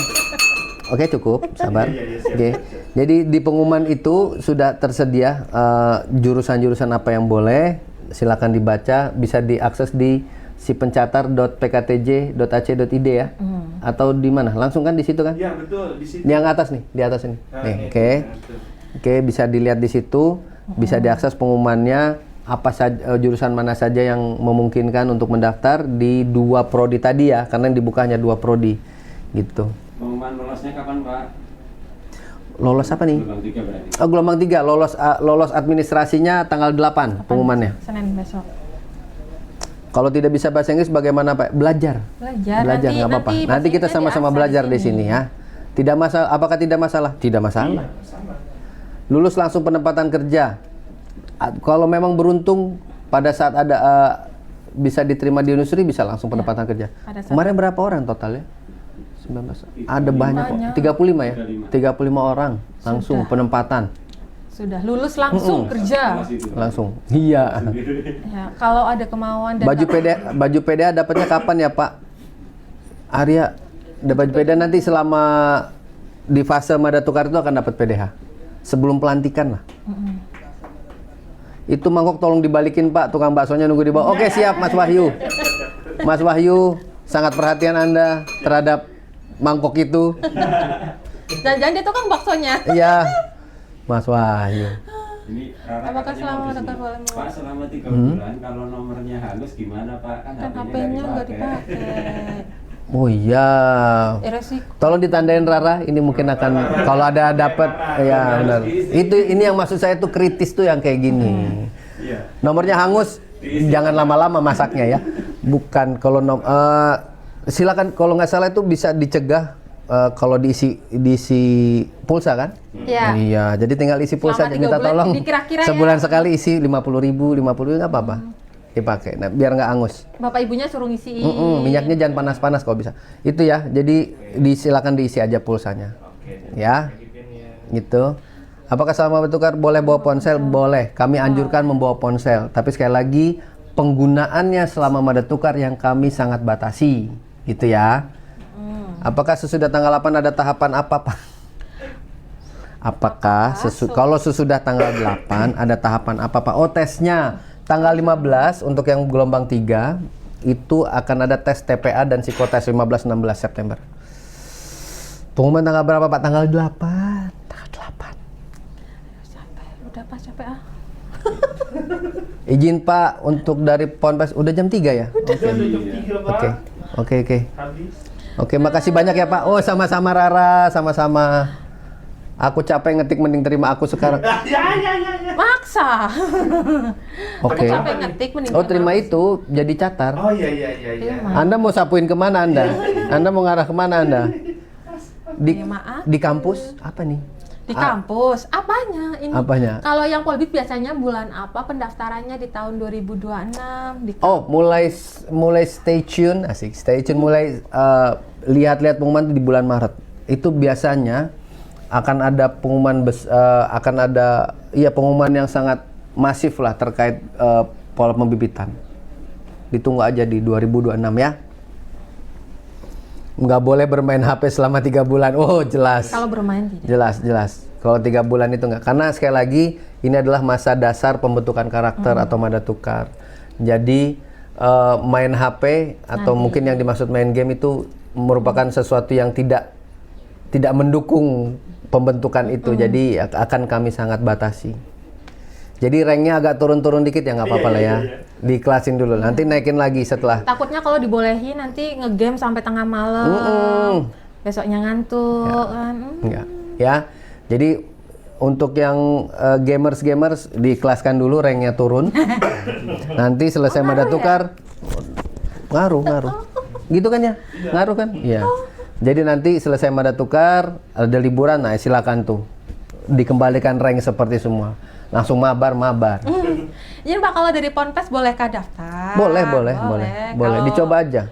Oke, cukup, sabar. Iya, siap, Oke. Jadi di pengumuman itu sudah tersedia jurusan-jurusan apa yang boleh. Silakan dibaca, bisa diakses di sipencatar.pktj.ac.id ya. Atau di mana? Langsung kan di situ kan? Iya, betul, di situ. Yang atas nih, di atas ini. Nah, Nih, ini, oke. betul. Oke, bisa dilihat di situ, bisa diakses pengumumannya apa saja jurusan mana saja yang memungkinkan untuk mendaftar di 2 prodi tadi ya, karena yang dibuka hanya 2 prodi gitu. Pengumuman lolosnya kapan Pak? Lolos apa nih? Gelombang 3 berarti. Oh, gelombang 3, lolos administrasinya tanggal 8 pengumumannya. Senin besok. Kalau tidak bisa bahasa Inggris bagaimana Pak? Belajar. Belajar Nggak apa-apa. Nanti kita pastinya sama-sama diakses belajar di sini ya. Tidak masalah. Apakah tidak masalah? Tidak masalah. Sama. Lulus langsung penempatan kerja. Kalau memang beruntung pada saat ada bisa diterima di industri bisa langsung penempatan kerja. pada saat- Kemarin berapa orang total ya? 19. Ada banyak kok. 35 ya? 35 orang langsung penempatan. Sudah lulus langsung kerja. Kelas itu. Langsung. Iya. Ya, kalau ada kemauan dan Baju PDA dapatnya kapan ya, Pak? Arya, baju PDA nanti selama di fase mada tukar itu akan dapat PDH. Sebelum pelantikan lah. Itu mangkok tolong dibalikin Pak, tukang baksonya nunggu di bawah. Oke, siap Mas Wahyu. Mas Wahyu, sangat perhatian Anda terhadap mangkok itu. jangan dia tukang baksonya. Iya. Mas Wahyu. Ini Rara Apakah katanya selama mau di ada sini. kabar- Pak selama 3 bulan kalau nomornya halus gimana Pak? Kan Kan HP-nya HP-nya nggak dipakai. Oh iya. Resiko. Tolong ditandain Rara, ini mungkin akan kalau ada dapat ya benar. Ini yang maksud saya tuh kritis tuh yang kayak gini. Iya. Nomornya hangus, jangan lama-lama masaknya ya. Bukan kalau silakan kalau nggak salah itu bisa dicegah kalau diisi pulsa kan? Ya. Iya, jadi tinggal isi pulsa Selama 3 minta bulan tolong dikira-kira ya. sebulan sekali isi 50.000 nggak apa-apa. Dipakai. Nah, biar nggak angus. Bapak ibunya suruh ngisiin. Minyaknya jangan panas-panas kalau bisa. Itu ya. Jadi silakan diisi aja pulsanya. Oke. Ya. Gitu. Gitu. Apakah selama bertukar boleh bawa ponsel? Boleh. Kami anjurkan membawa ponsel. Tapi sekali lagi penggunaannya selama mada tukar yang kami sangat batasi. Gitu ya. Apakah sesudah tanggal 8 ada tahapan apa, Pak? Apakah kalau sesudah tanggal 8 ada tahapan apa, Pak? Oh, tesnya tanggal 15 untuk yang gelombang 3 itu akan ada tes TPA dan psikotes 15-16 September. Pengumuman tanggal berapa, Pak? Tanggal 8. Tanggal 8. Capek, udah Pak, capek ah. Izin Pak untuk dari Ponpes udah jam 3 ya? Udah jam 3 Pak. Oke. Habis. Oke, makasih banyak ya Pak. Oh, sama-sama Rara, sama-sama. Aku capek ngetik mending terima aku sekarang. Ya. Maksa. Oke. Aku capek ngetik mending Oh, terima itu jadi catar. Oh iya. Anda mau sapuin kemana Anda? Anda mau ngarah kemana Anda? Di, Ya, maaf. di kampus apa nih? Di kampus, apanya ini? Apanya? Kalau yang Polbit biasanya bulan apa pendaftarannya di tahun 2026 di Oh, mulai stay tune, asik. Stay tune mulai lihat-lihat pengumuman di bulan Maret. Itu biasanya akan ada pengumuman akan ada pengumuman yang sangat masif lah terkait pola pembibitan. Ditunggu aja di 2026 ya. Nggak boleh bermain HP selama 3 bulan. Oh, jelas. Kalau bermain tidak. Jelas. Kalau 3 bulan itu nggak. Karena sekali lagi ini adalah masa dasar pembentukan karakter atau mada tukar. Jadi main HP atau mungkin yang dimaksud main game itu merupakan sesuatu yang tidak mendukung pembentukan itu. Jadi akan kami sangat batasi. Jadi ranknya agak turun-turun dikit ya nggak apa-apa lah ya. Diklasin dulu. Nanti naikin lagi setelah. Takutnya kalau dibolehin nanti ngegame sampai tengah malam. Besoknya ngantuk kan. Enggak. Ya. Jadi untuk yang gamers diikhlaskan dulu, ranknya turun. Nanti selesai mada tukar, ngaruh. Gitu kan ya? Ngaruh kan? Iya. Jadi nanti selesai mada tukar, ada liburan, nah silakan tuh dikembalikan rank seperti semua. Langsung mabar. Jadi Pak, kalau dari Ponpes bolehkah daftar? Boleh. Kalau- Dicoba aja.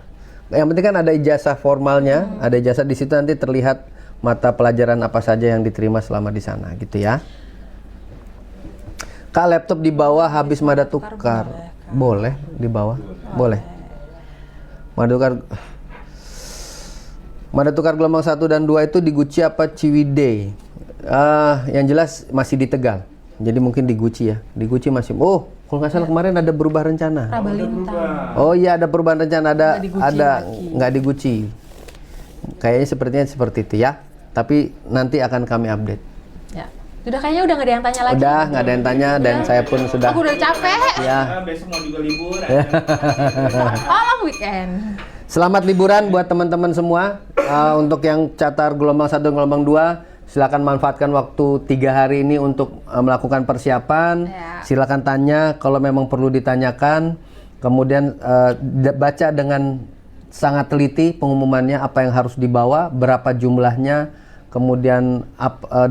Yang penting kan ada ijazah formalnya, ada ijazah di situ, nanti terlihat mata pelajaran apa saja yang diterima selama di sana, gitu ya. Kak, laptop dibawa habis mada tukar. Boleh dibawa. Boleh. Mada tukar gelombang 1 dan 2 itu di Guci apa Ciwidey? Yang jelas masih di Tegal. Jadi mungkin di Guci ya. Di Guci masih. Oh, kalau nggak salah kemarin ada berubah rencana. Prabalintang. Oh iya, ada perubahan rencana, Nggak di Guci lagi. nggak di Guci. Kayaknya sepertinya seperti itu ya. Tapi nanti akan kami update. Ya. Kayaknya udah nggak ada yang tanya lagi. Udah, nggak ada yang tanya dan saya pun sudah. Aku udah capek. Ya. Besok mau juga libur. Tolong weekend. Selamat liburan buat teman-teman semua. Untuk yang catar gelombang 1 dan gelombang 2, silakan manfaatkan waktu 3 hari ini untuk melakukan persiapan. Ya. Silakan tanya kalau memang perlu ditanyakan. Kemudian baca dengan sangat teliti pengumumannya, apa yang harus dibawa, berapa jumlahnya, kemudian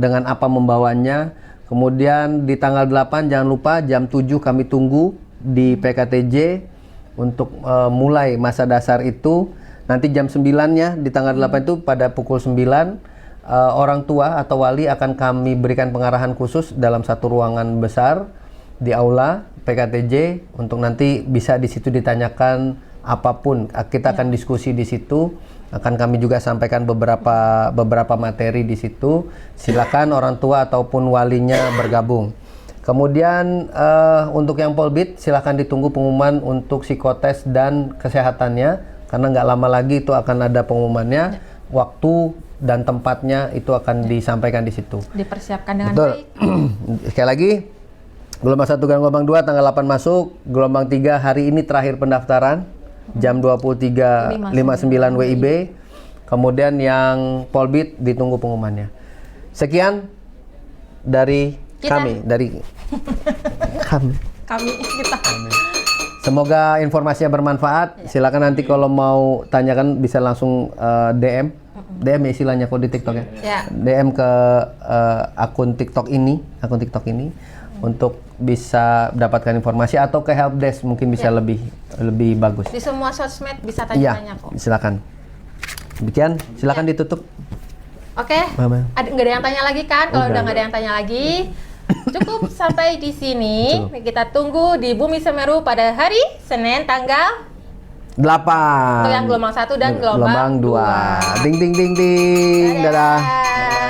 dengan apa membawanya. Kemudian di tanggal 8 jangan lupa jam 7 kami tunggu di PKTJ untuk mulai masa dasar itu. Nanti jam 9-nya di tanggal 8 itu pada pukul 9 orang tua atau wali akan kami berikan pengarahan khusus dalam satu ruangan besar di aula PKTJ untuk nanti bisa di situ ditanyakan apapun. Kita akan diskusi di situ, akan kami juga sampaikan beberapa materi di situ. Silakan orang tua ataupun walinya bergabung. Kemudian untuk yang Polbit silakan ditunggu pengumuman untuk psikotes dan kesehatannya, karena nggak lama lagi itu akan ada pengumumannya, waktu dan tempatnya itu akan disampaikan di situ. Dipersiapkan dengan Betul. baik. Sekali lagi, gelombang 1 dan gelombang 2 tanggal 8 masuk, gelombang 3 hari ini terakhir pendaftaran jam 23.59 WIB. Kemudian yang Polbit ditunggu pengumumannya. Sekian dari Kita. kami. Kita. Semoga informasinya bermanfaat. Silakan nanti kalau mau tanyakan bisa langsung DM ya istilahnya kalau di TikTok ya. Ya. DM ke akun TikTok ini untuk bisa dapatkan informasi, atau ke helpdesk mungkin bisa lebih bagus. Di semua sosmed bisa Iya, tanya-tanya kok. silakan. Demikian, silakan ditutup. Oke. Mama. Nggak ada yang tanya lagi kan? Kalau Udah. udah nggak ada yang tanya lagi, cukup sampai di sini. Kita tunggu di Bumi Semeru pada hari Senin tanggal 8. untuk yang gelombang 1 dan gelombang 2. Ding ding ding ding. Dadah. Dadah.